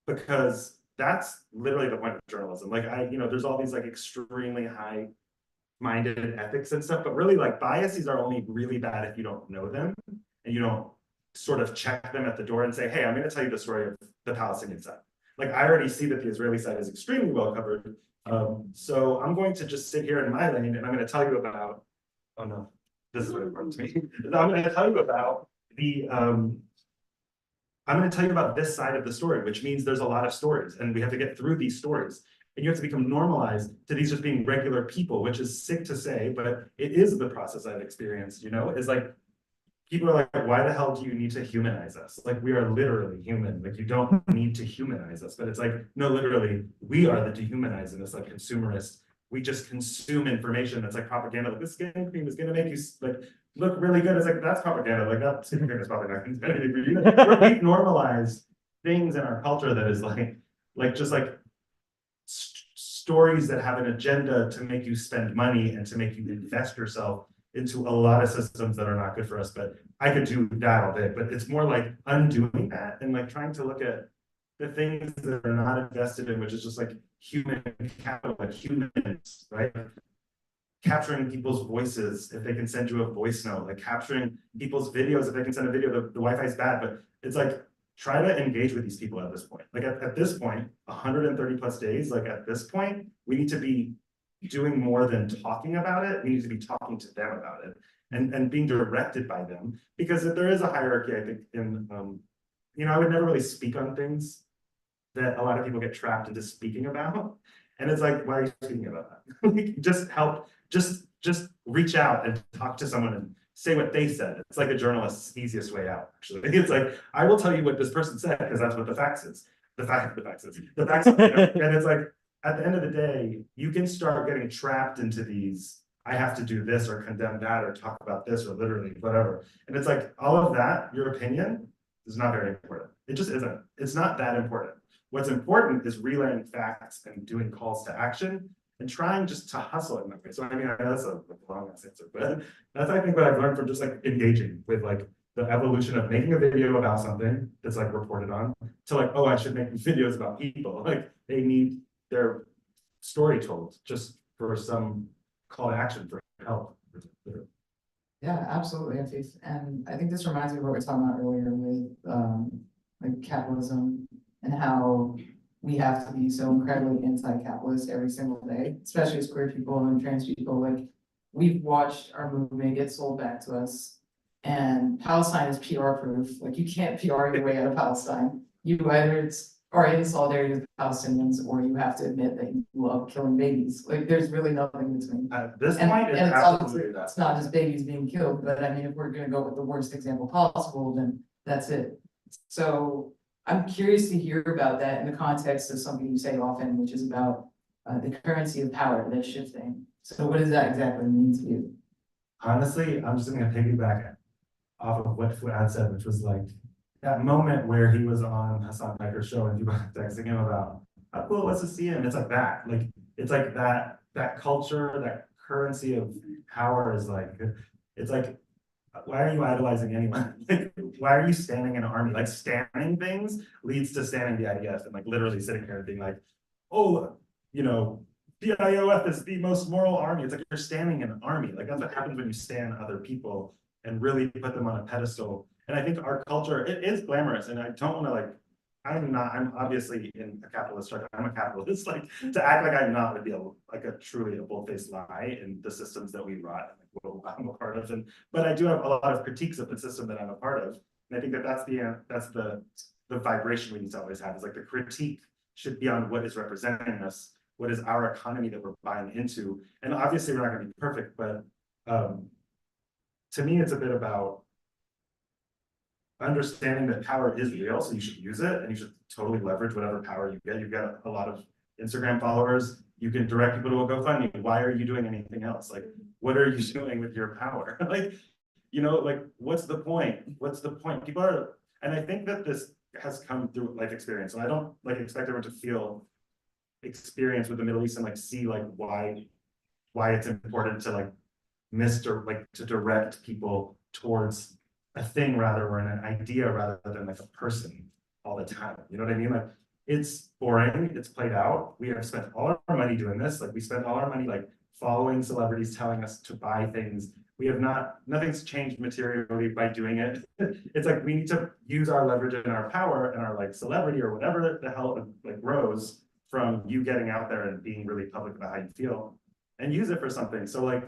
S3: because that's literally the point of journalism. Like there's all these like extremely high-minded ethics and stuff, but really like biases are only really bad if you don't know them and you don't sort of check them at the door and say, hey, I'm going to tell you the story of the Palestinian side. Like I already see that the Israeli side is extremely well covered. So I'm going to just sit here in my lane and I'm going to tell you about, oh no, this is really important to me. I'm going to tell you about I'm going to tell you about this side of the story, which means there's a lot of stories and we have to get through these stories. And you have to become normalized to these just being regular people, which is sick to say, but it is the process I've experienced, is like, people are like, why the hell do you need to humanize us? Like, we are literally human. Like, you don't need to humanize us. But it's like, no, literally, we are the dehumanizing. It's like consumerist. We just consume information that's like propaganda. Like, this skin cream is going to make you like look really good. It's like, that's propaganda. Like, that skin cream is probably not going to do anything for you. We've normalized things in our culture that is like just like stories that have an agenda to make you spend money and to make you invest yourself into a lot of systems that are not good for us. But I could do that all day, but it's more like undoing that and like trying to look at the things that are not invested in, which is just like human capital, like humans, right? capturing people's voices, if they can send you a voice note, like capturing people's videos, if they can send a video, the Wi-Fi is bad, but it's like, try to engage with these people at this point. Like at this point, 130 plus days, like at this point, we need to be doing more than talking about it. We need to be talking to them about it and being directed by them, because if there is a hierarchy, I think in, you know, I would never really speak on things that a lot of people get trapped into speaking about. And it's like, why are you speaking about that? Like, just help, just reach out and talk to someone and say what they said. It's like a journalist's easiest way out, actually. It's like, I will tell you what this person said, because that's what the facts is. The facts is, you know? And it's like, at the end of the day, you can start getting trapped into these, I have to do this or condemn that or talk about this or literally whatever. And it's like, all of that, your opinion is not very important. It just isn't. It's not that important. What's important is relaying facts and doing calls to action and trying just to hustle in that way. So I mean, that's a long answer, but that's, I think, what I've learned from just like engaging with like the evolution of making a video about something that's like reported on to like, oh, I should make videos about people. Like they need their story told just for some call to action for help.
S6: Yeah, absolutely, Afif. And I think this reminds me of what we were talking about earlier with like capitalism and how we have to be so incredibly anti-capitalist every single day, especially as queer people and trans people. Like we've watched our movement get sold back to us, and Palestine is PR proof. Like you can't PR your way out of Palestine. You either are in solidarity with the Palestinians, or you have to admit that you love killing babies. Like there's really nothing in between.
S3: At this
S6: And
S3: point,
S6: it's
S3: it's
S6: obviously,
S3: absolutely that.
S6: it's not just babies being killed, but I mean, if we're gonna go with the worst example possible, then that's it. So I'm curious to hear about that in the context of something you say often, which is about the currency of power that's shifting. So what does that exactly mean to you?
S3: Honestly, I'm just gonna piggyback off of what Fuad said, which was like that moment where he was on Hassan Piker's show and people were texting him about how cool it was to see him. It's like that. Like it's like that culture, that currency of power is like, it's like, why are you idolizing anyone? Like, why are you standing in an army? Like standing things leads to standing the IDF and like literally sitting here and being like, oh, you know, the IOF is the most moral army. It's like you're standing in an army. Like that's what happens when you stand other people and really put them on a pedestal. And I think our culture, it is glamorous. And I don't want to like, I'm obviously in a capitalist struggle. I'm a capitalist. Like to act like I'm not would be a truly a bold-faced lie in the systems that we run, like what I'm a part of. But I do have a lot of critiques of the system that I'm a part of. And I think that that's the vibration we need to always have, is like the critique should be on what is representing us, what is our economy that we're buying into. And obviously we're not going to be perfect, but to me, it's a bit about understanding that power is real, so you should use it and you should totally leverage whatever power you get. You've got a lot of Instagram followers. You can direct people to a GoFundMe. Why are you doing anything else? Like, what are you doing with your power? Like, you know, like, what's the point? What's the point? People are, and I think that this has come through life experience. So I don't like expect everyone to feel experience with the Middle East and like see like why it's important to like to direct people towards a thing rather, or an idea rather than like a person all the time. You know what I mean? Like it's boring, it's played out. We have spent all our money doing this. Like we spent all our money like following celebrities telling us to buy things. We have nothing's changed materially by doing it. It's like we need to use our leverage and our power and our like celebrity or whatever the hell like grows from you getting out there and being really public about how you feel and use it for something. So like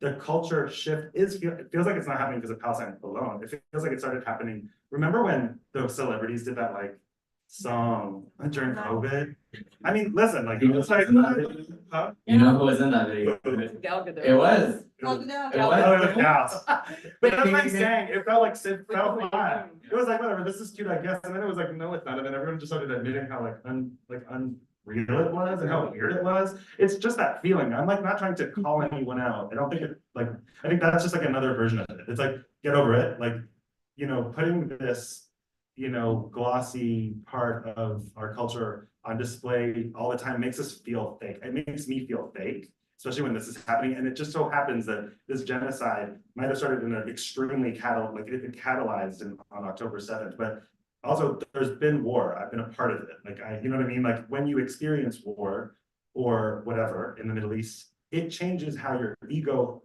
S3: the culture shift it feels like it's not happening because of Palestine alone. It feels like it started happening. Remember when the celebrities did that like song during COVID? I mean, listen, like it was like, huh?
S5: You know who was in that video? It was. It was.
S3: But that's what I'm saying. It felt like it felt flat. It was like whatever. This is cute, I guess. And then it was like, no, it's not. And then everyone just started admitting how unreal it was and how weird it was. It's just that feeling. I'm like not trying to call anyone out. I don't think it like. I think that's just like another version of it. It's like get over it. Like, you know, putting this, you know, glossy part of our culture on display all the time makes us feel fake. It makes me feel fake, especially when this is happening. And it just so happens that this genocide might have started in an extremely it catalyzed on October 7th, but also there's been war. I've been a part of it. Like you know what I mean? Like when you experience war or whatever in the Middle East, it changes how your ego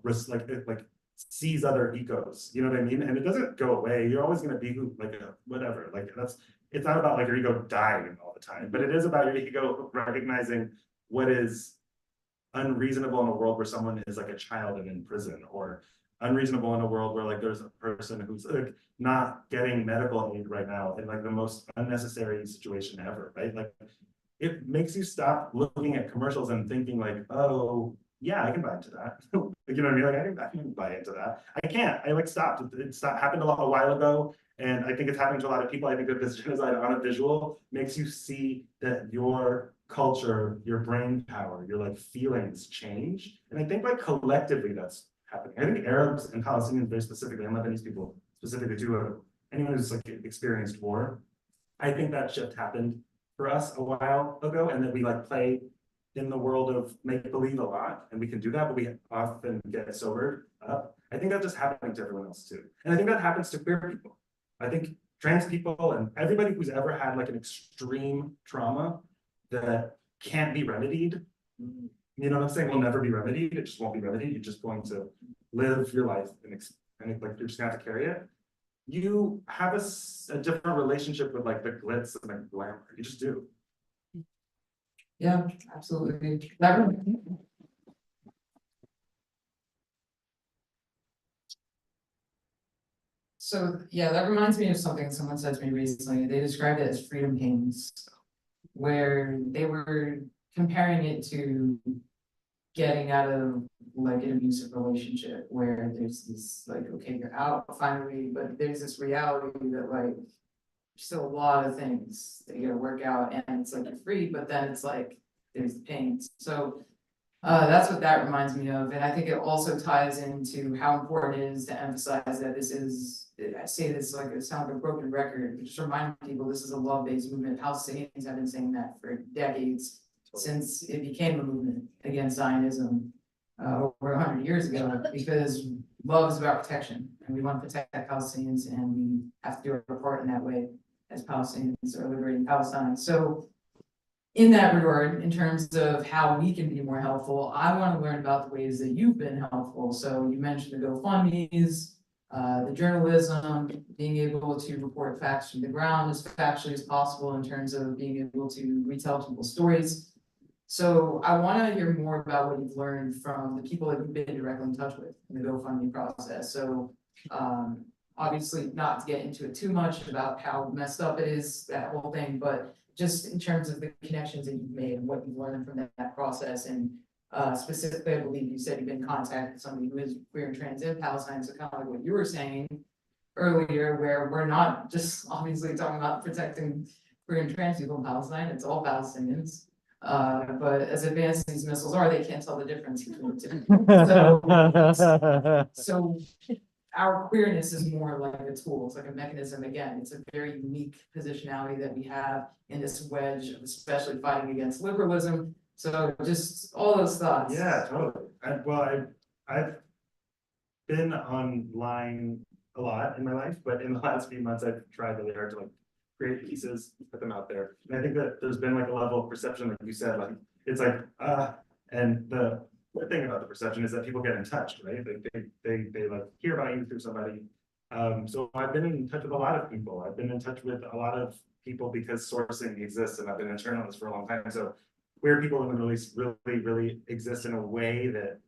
S3: sees other egos. You know what I mean? And it doesn't go away. You're always gonna be whatever. Like it's not about like your ego dying all the time, but it is about your ego recognizing what is unreasonable in a world where someone is like a child and in prison, or unreasonable in a world where like there's a person who's like not getting medical aid right now in like the most unnecessary situation ever, right? Like it makes you stop looking at commercials and thinking like, oh yeah, I can buy into that. You know what I mean? Like I can buy into that. I can't. I like stopped. It stopped, happened a while ago, and I think it's happening to a lot of people. I think that this genocide on a visual makes you see that your culture, your brain power, your like feelings change. And I think like collectively that's happening. I think Arabs and Palestinians very specifically, and Lebanese people specifically too, anyone who's like experienced war, I think that shift happened for us a while ago, and that we like play in the world of make-believe a lot, and we can do that, but we often get sobered up. I think that's just happening to everyone else too. And I think that happens to queer people. I think trans people and everybody who's ever had like an extreme trauma that can't be remedied, you know what I'm saying, will never be remedied. It just won't be remedied. You're just going to live your life and like you're just gonna have to carry it. You have a different relationship with like the glitz and the glamour. You just do.
S6: Yeah, absolutely. So, yeah, that reminds me of something someone said to me recently. They described it as freedom pains, where they were comparing it to getting out of like an abusive relationship, where there's this like, okay, you're out finally, but there's this reality that like still a lot of things that you gotta work out, and it's like you're free, but then it's like there's the pain. So that's what that reminds me of. And I think it also ties into how important it is to emphasize that this is, I say this like it sounds like a broken record, but just remind people this is a love-based movement. Palestinians have been saying that for decades, since it became a movement against Zionism over 100 years ago, because love is about protection, and we want to protect Palestinians, and we have to do our part in that way as Palestinians are liberating Palestine. So in that regard, in terms of how we can be more helpful, I want to learn about the ways that you've been helpful. So you mentioned the GoFundMes, the journalism, being able to report facts from the ground as factually as possible in terms of being able to retell people's stories. So I want to hear more about what you've learned from the people that you've been directly in touch with in the GoFundMe process. So obviously not to get into it too much about how messed up it is, that whole thing, but just in terms of the connections that you've made and what you've learned from that process. And specifically, I believe you said you've been in contact with somebody who is queer and trans in Palestine. So kind of like what you were saying earlier, where we're not just obviously talking about protecting queer and trans people in Palestine, it's all Palestinians. But as advanced as these missiles are, they can't tell the difference between the two. So our queerness is more like a tool, it's like a mechanism. Again, it's a very unique positionality that we have in this wedge of especially fighting against liberalism. So just all those thoughts.
S3: Yeah, totally. I've been online a lot in my life, but in the last few months, I've tried really hard to like create pieces, put them out there. And I think that there's been like a level of perception, like you said, like it's like, and the thing about the perception is that people get in touch, right? They like hear about you through somebody. So I've been in touch with a lot of people. I've been in touch with a lot of people because sourcing exists, and I've been a journalist for a long time. So queer people in the Middle East really exist in a way that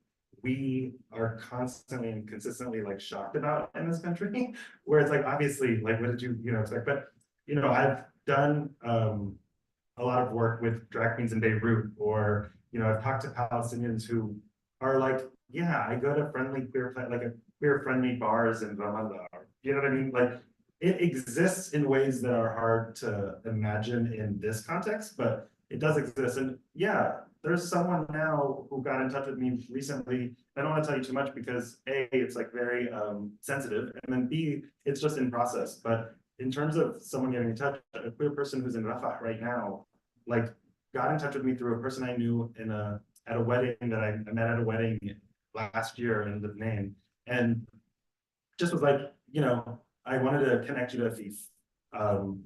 S3: we are constantly and consistently like shocked about in this country, where it's like, obviously, like, what did you expect? But I've done a lot of work with drag queens in Beirut, or I've talked to Palestinians who are like, yeah, I go to queer friendly bars in Ramallah. You know what I mean? Like, it exists in ways that are hard to imagine in this context, but it does exist. And yeah, there's someone now who got in touch with me recently. I don't want to tell you too much because A, it's like very sensitive, and then B, it's just in process. But in terms of someone getting in touch, a queer person who's in Rafah right now, like, got in touch with me through a person I knew at a wedding that I met at a wedding last year in Lebanon, and just was like, I wanted to connect you to Afif.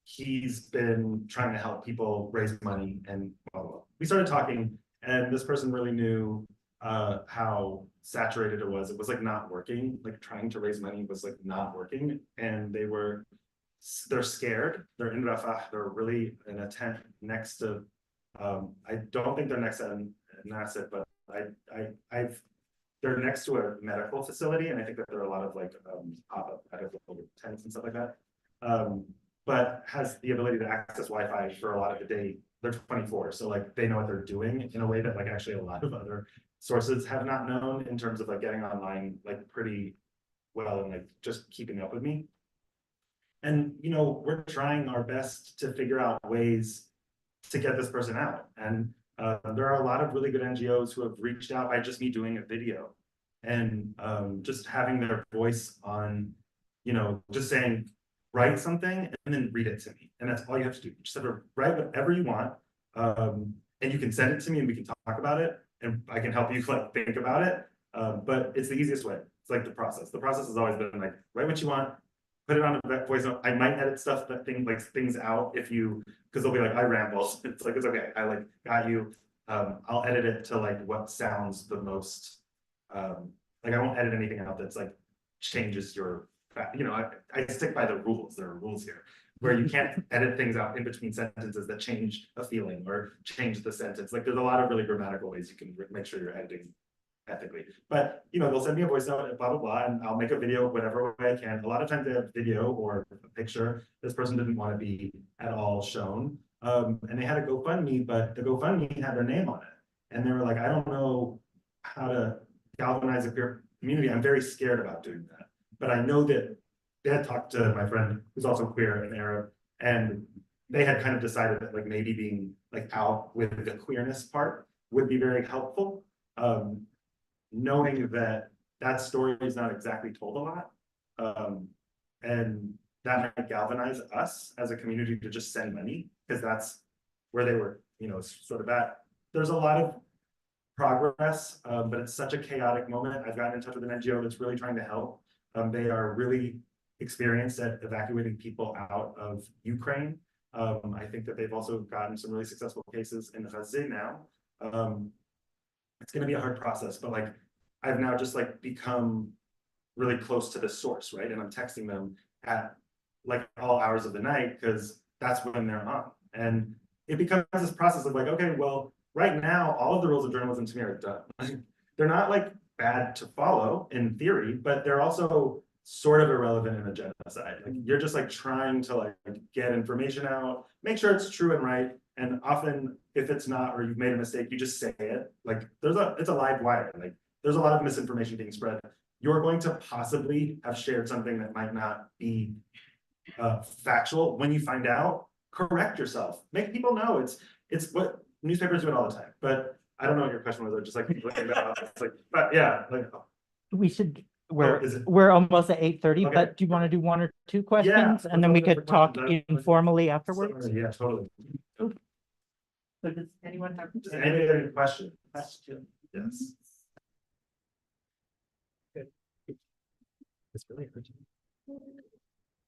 S3: He's been trying to help people raise money, and blah, blah, blah. We started talking, and this person really knew how saturated it was. It was like not working, like trying to raise money was like not working. And they're scared. They're in Rafah. They're really in a tent next to, I don't think they're next to Nasser, but they're next to a medical facility. And I think that there are a lot of like pop-up medical tents and stuff like that. But has the ability to access Wi-Fi for a lot of the day. They're 24, so like they know what they're doing in a way that like actually a lot of other sources have not known in terms of like getting online like pretty well and like just keeping up with me. And you know, we're trying our best to figure out ways to get this person out. And there are a lot of really good NGOs who have reached out by just me doing a video and just having their voice on, you know, just saying, write something and then read it to me. And that's all you have to do. You just have to write whatever you want. And you can send it to me and we can talk about it. And I can help you like think about it. But it's the easiest way. It's like the process. The process has always been like, write what you want, put it on a voice note. I might edit stuff that things out if you, because they'll be like, I ramble. It's like, it's okay. I like got you. I'll edit it to like what sounds the most, like I won't edit anything out that's like changes your, you know, I stick by the rules. There are rules here where you can't edit things out in between sentences that change a feeling or change the sentence. Like there's a lot of really grammatical ways you can make sure you're editing ethically. But you know, they'll send me a voice note, blah blah blah, and I'll make a video whatever way I can. A lot of times they have video or a picture. This person didn't want to be at all shown, and they had a GoFundMe, but the GoFundMe had their name on it, and they were like, I don't know how to galvanize a queer community. I'm very scared about doing that. But I know that they had talked to my friend who's also queer and Arab, and they had kind of decided that like maybe being like out with the queerness part would be very helpful. Knowing that that story is not exactly told a lot. And that might galvanize us as a community to just send money, because that's where they were, you know, sort of at. There's a lot of progress, but it's such a chaotic moment. I've gotten in touch with an NGO that's really trying to help. They are really experienced at evacuating people out of Ukraine. I think that they've also gotten some really successful cases in Gaza now. It's going to be a hard process, but like I've now just like become really close to the source, right? And I'm texting them at like all hours of the night because that's when they're on. And it becomes this process of like, okay, well, right now, all of the rules of journalism to me are done. They're not like bad to follow in theory, but they're also sort of irrelevant in a genocide. Like you're just like trying to like get information out, make sure it's true and right. And often if it's not, or you've made a mistake, you just say it. Like it's a live wire. Like there's a lot of misinformation being spread. You're going to possibly have shared something that might not be factual. When you find out, correct yourself. Make people know. It's what newspapers do it all the time. But I don't know what your question was. I just like looking about. It's like, but yeah, like
S1: We should,
S3: is it-
S1: we're almost at 8:30,
S3: Okay.
S1: but do you want to do one or two questions? And then we could talk informally afterwards?
S3: Yeah, totally.
S1: So does anyone have?
S3: Does anybody have any questions?
S1: Question.
S3: Yes.
S2: It's really urgent.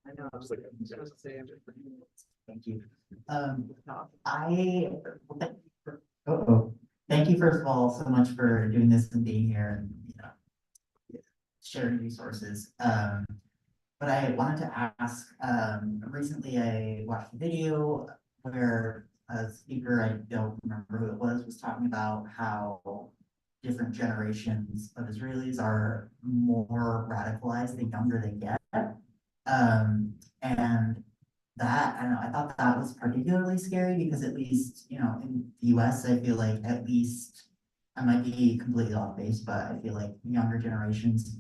S1: I know.
S3: Just like,
S2: Thank you.
S7: Thank you first of all so much for doing this and being here and, you know, sharing resources. But I wanted to ask, recently I watched a video where a speaker, I don't remember who it was talking about how different generations of Israelis are more radicalized the younger they get. And that, I don't know, I thought that was particularly scary because at least, you know, in the US, I feel like at least, I might be completely off base, but I feel like younger generations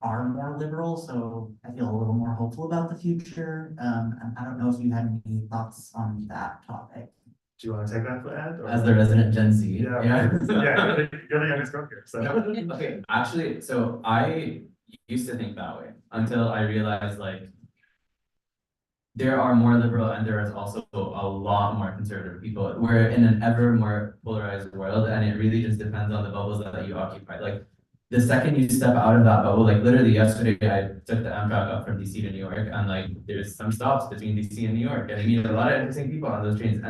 S7: are more liberal, so I feel a little more hopeful about the future. And I don't know if you had any thoughts on that topic.
S3: Do you want to take that, Ed? or-
S5: As the resident Gen Z.
S3: Yeah,
S5: Yeah.
S3: you're the youngest girl here, so.
S5: Okay, actually, so I used to think that way until I realized like there are more liberal and there is also a lot more conservative people. We're in an ever more polarized world, and it really just depends on the bubbles that you occupy. Like the second you step out of that bubble, like literally yesterday, I took the Amtrak up from DC to New York, and like there's some stops between DC and New York, and I meet a lot of interesting people on those trains.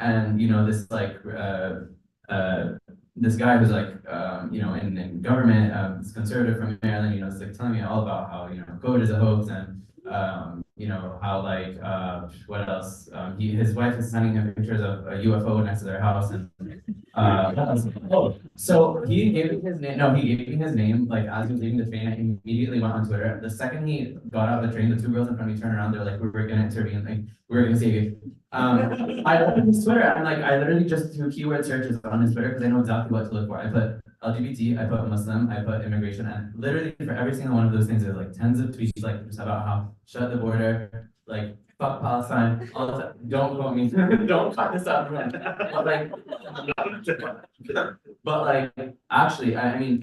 S5: And you know, this like this guy who's like, in government, this conservative from Maryland, is like telling me all about how, COVID is a hoax and, how like, what else? His wife is sending him pictures of a UFO next to their house and, so he gave me his name, no, he gave me his name, like as he was leaving the train, I immediately went on Twitter. The second he got out of the train, the two girls in front of me turned around, they're like, we were gonna intervene, like, we were gonna save you. I opened his Twitter and like, I literally just threw keyword searches on his Twitter because I know exactly what to look for. I put LGBT, I put Muslim, I put immigration, and literally for every single one of those things, there's like tens of tweets like just about how shut the border, like fuck Palestine, all this, don't quote me, don't cut this up, but like, but like, actually, I mean,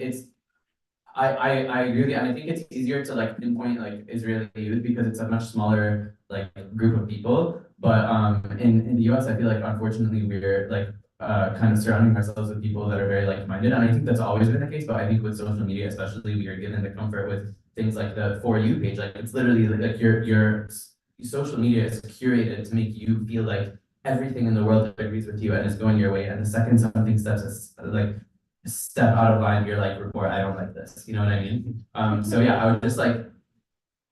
S5: I agree with you, and I think it's easier to like pinpoint like Israeli youth because it's a much smaller like group of people. But in the US, I feel like unfortunately we're like kind of surrounding ourselves with people that are very like-minded, and I think that's always been the case. But I think with social media, especially, we are given the comfort with things like the For You page. Like it's literally like your social media is curated to make you feel like everything in the world agrees with you and is going your way. And the second something steps like step out of line, you're like, report, I don't like this. You know what I mean? So yeah, I would just like,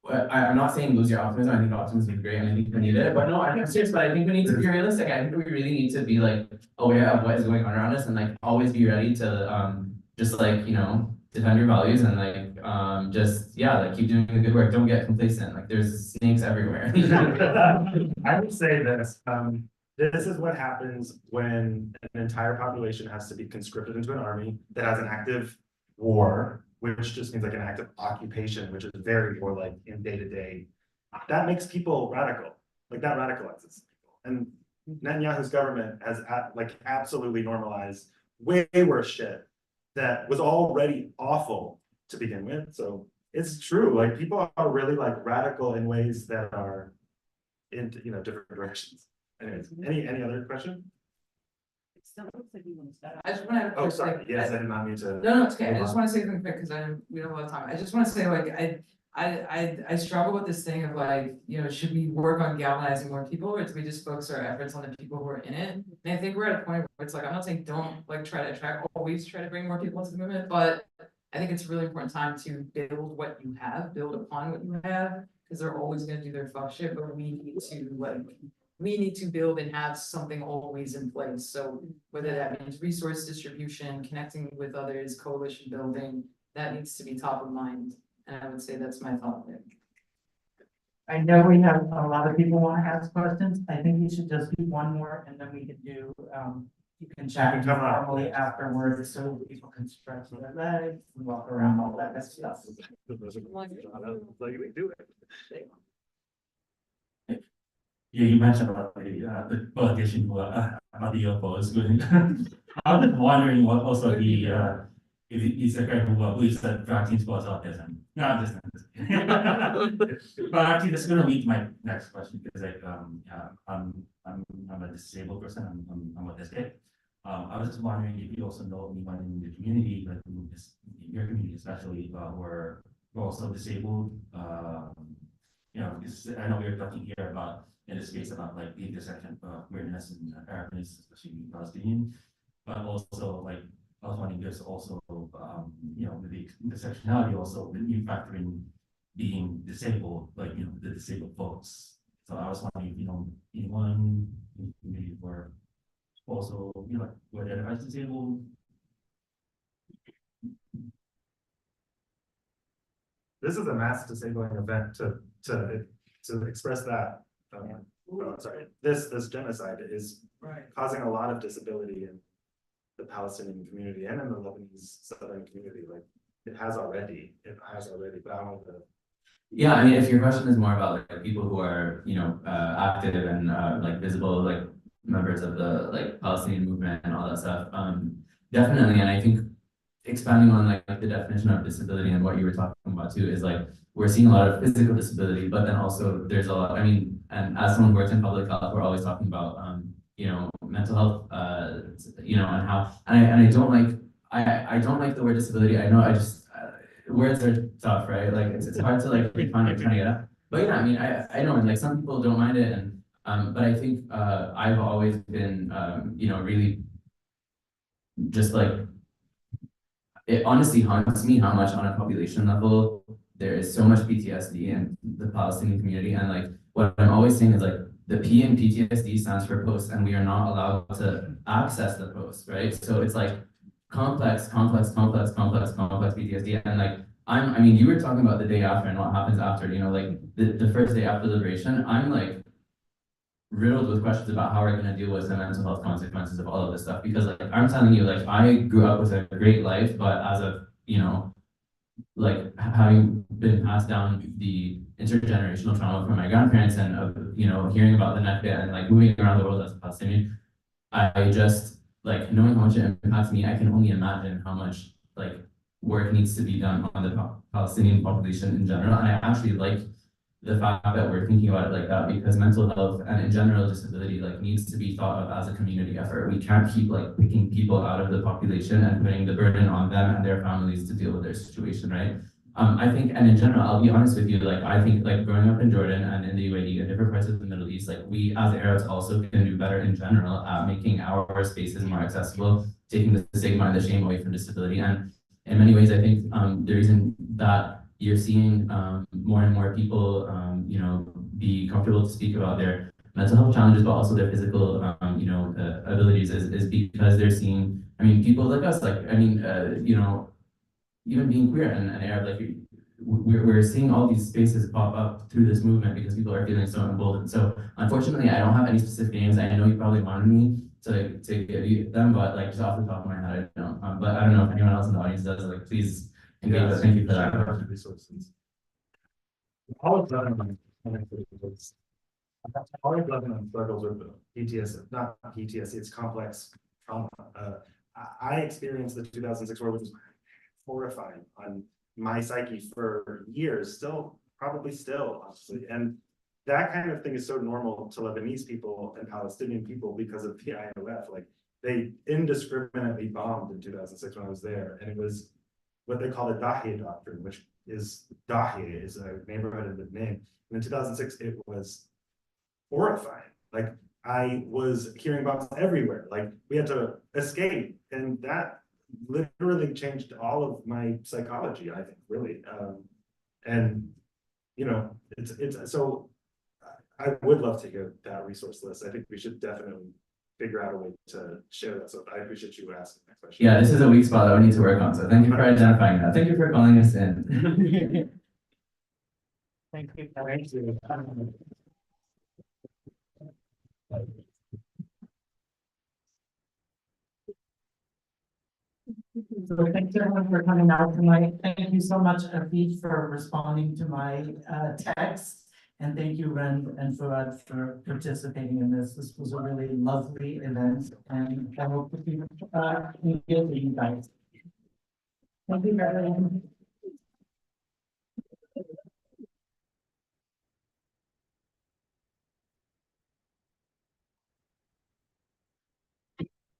S5: I'm not saying lose your optimism. I think optimism is great and I think we need it. But no, I'm serious, but I think we need to be realistic. I think we really need to be like aware of what is going on around us and like always be ready to just like, defend your values and like just like keep doing the good work. Don't get complacent. Like there's snakes everywhere.
S3: I would say this. This is what happens when an entire population has to be conscripted into an army that has an active war, which just means like an active occupation, which is very more like in day-to-day. That makes people radical. Like that radicalizes people. And Netanyahu's government has like absolutely normalized way worse shit that was already awful to begin with. So it's true. Like people are really like radical in ways that are in different directions. Anyways, any other question?
S6: I just want to.
S3: Oh, sorry. Yes, I did not mean to.
S6: No, it's okay. I just want to say something quick because we don't have a lot of time. I just want to say like I struggle with this thing of like, should we work on galvanizing more people or do we just focus our efforts on the people who are in it? And I think we're at a point where it's like, I'm not saying don't like try to attract, always try to bring more people into the movement, but I think it's a really important time to build what you have, build upon what you have, because they're always going to do their fuck shit, but we need to build and have something always in place. So whether that means resource distribution, connecting with others, coalition building, that needs to be top of mind. And I would say that's my thought there.
S2: I know we have a lot of people want to ask questions. I think we should just do one more and then we can do, you can chat informally afterwards so people can stretch their legs and walk around, all that good stuff.
S8: Yeah, you mentioned about the politician who are the opposed. I'm just wondering what also the is the guy who believes that vaccines cause autism. No, I'm just but actually that's gonna lead to my next question because like I'm a disabled person, I'm autistic. I was just wondering if you also know anyone in the community, like in your community especially, who are also disabled. Because I know we were talking here about in this case about like the intersection of queerness and Arabness, especially Palestinian, but also like I was wondering there's also with the intersectionality also when you factor in being disabled, like the disabled folks. So I was wondering if anyone in the community were also who identifies disabled.
S3: This is a mass disabling event to express that. Sorry, this genocide is causing a lot of disability in the Palestinian community and in the Lebanese southern community. Like it has already, but I want to.
S5: Yeah, I mean, if your question is more about like people who are active and like visible like members of the like Palestinian movement and all that stuff, definitely. And I think expanding on like the definition of disability and what you were talking about too is like we're seeing a lot of physical disability, but then also there's a lot. I mean, and as someone who works in public health, we're always talking about mental health, and how and I don't like I don't like the word disability. I know I just words are tough, right? Like it's hard to like define what I'm trying to get at. But yeah, I mean I know and like some people don't mind it, and but I think I've always been really just like it honestly haunts me how much on a population level there is so much PTSD in the Palestinian community. And like what I'm always saying is like the P in PTSD stands for post, and we are not allowed to access the post, right? So it's like complex PTSD. And like I mean, you were talking about the day after and what happens after, you know, like the first day after liberation, I'm like riddled with questions about how we're going to deal with the mental health consequences of all of this stuff. Because like I'm telling you, like I grew up with a great life, but as of, you know, like having been passed down the intergenerational trauma from my grandparents and you know, hearing about the Nakba and like moving around the world as a Palestinian, I just like knowing how much it impacts me. I can only imagine how much like work needs to be done on the Palestinian population in general. And I actually like the fact that we're thinking about it like that, because mental health and in general disability like needs to be thought of as a community effort. We can't keep like picking people out of the population and putting the burden on them and their families to deal with their situation, right? I think, and in general, I'll be honest with you, like I think like growing up in Jordan and in the UAE and different parts of the Middle East, like we as Arabs also can do better in general at making our spaces more accessible, taking the stigma and the shame away from disability. And in many ways, I think the reason that you're seeing more and more people, you know, be comfortable to speak about their mental health challenges, but also their physical, you know, abilities is because they're seeing, I mean, people like us, like, I mean, you know, even being queer and Arab, like, we're seeing all these spaces pop up through this movement because people are feeling so emboldened. So unfortunately, I don't have any specific names. I know you probably wanted me to give you them, but like just off the top of my head, I don't. But I don't know if anyone else in the audience does. Like, please engage.
S3: Yeah,
S5: Thank you for
S3: shout
S5: that.
S3: out to resources. All of Lebanon struggles with PTSD, not PTSD, it's complex trauma. I experienced the 2006 war, which was horrifying on my psyche for years, probably still, honestly. And that kind of thing is so normal to Lebanese people and Palestinian people because of the IOF. Like they indiscriminately bombed in 2006 when I was there, and it was what they call the Dahiya doctrine, which is Dahiya is a neighborhood in the name. And in 2006, it was horrifying. Like I was hearing bombs everywhere. Like we had to escape, and that literally changed all of my psychology, I think, really. And you know, it's so I would love to hear that resource list. I think we should definitely figure out a way to share that. So I appreciate you asking that question.
S5: Yeah, this is a weak spot that we need to work on. So thank you for identifying that. Thank you for calling us in.
S1: Thank you.
S2: Thank you. So thanks everyone for coming out tonight. Thank you so much, Afid, for responding to my text. And thank you, Ren and Fuad, for participating in this. This was a really lovely event, and I hope to be with you guys. Thank you very much.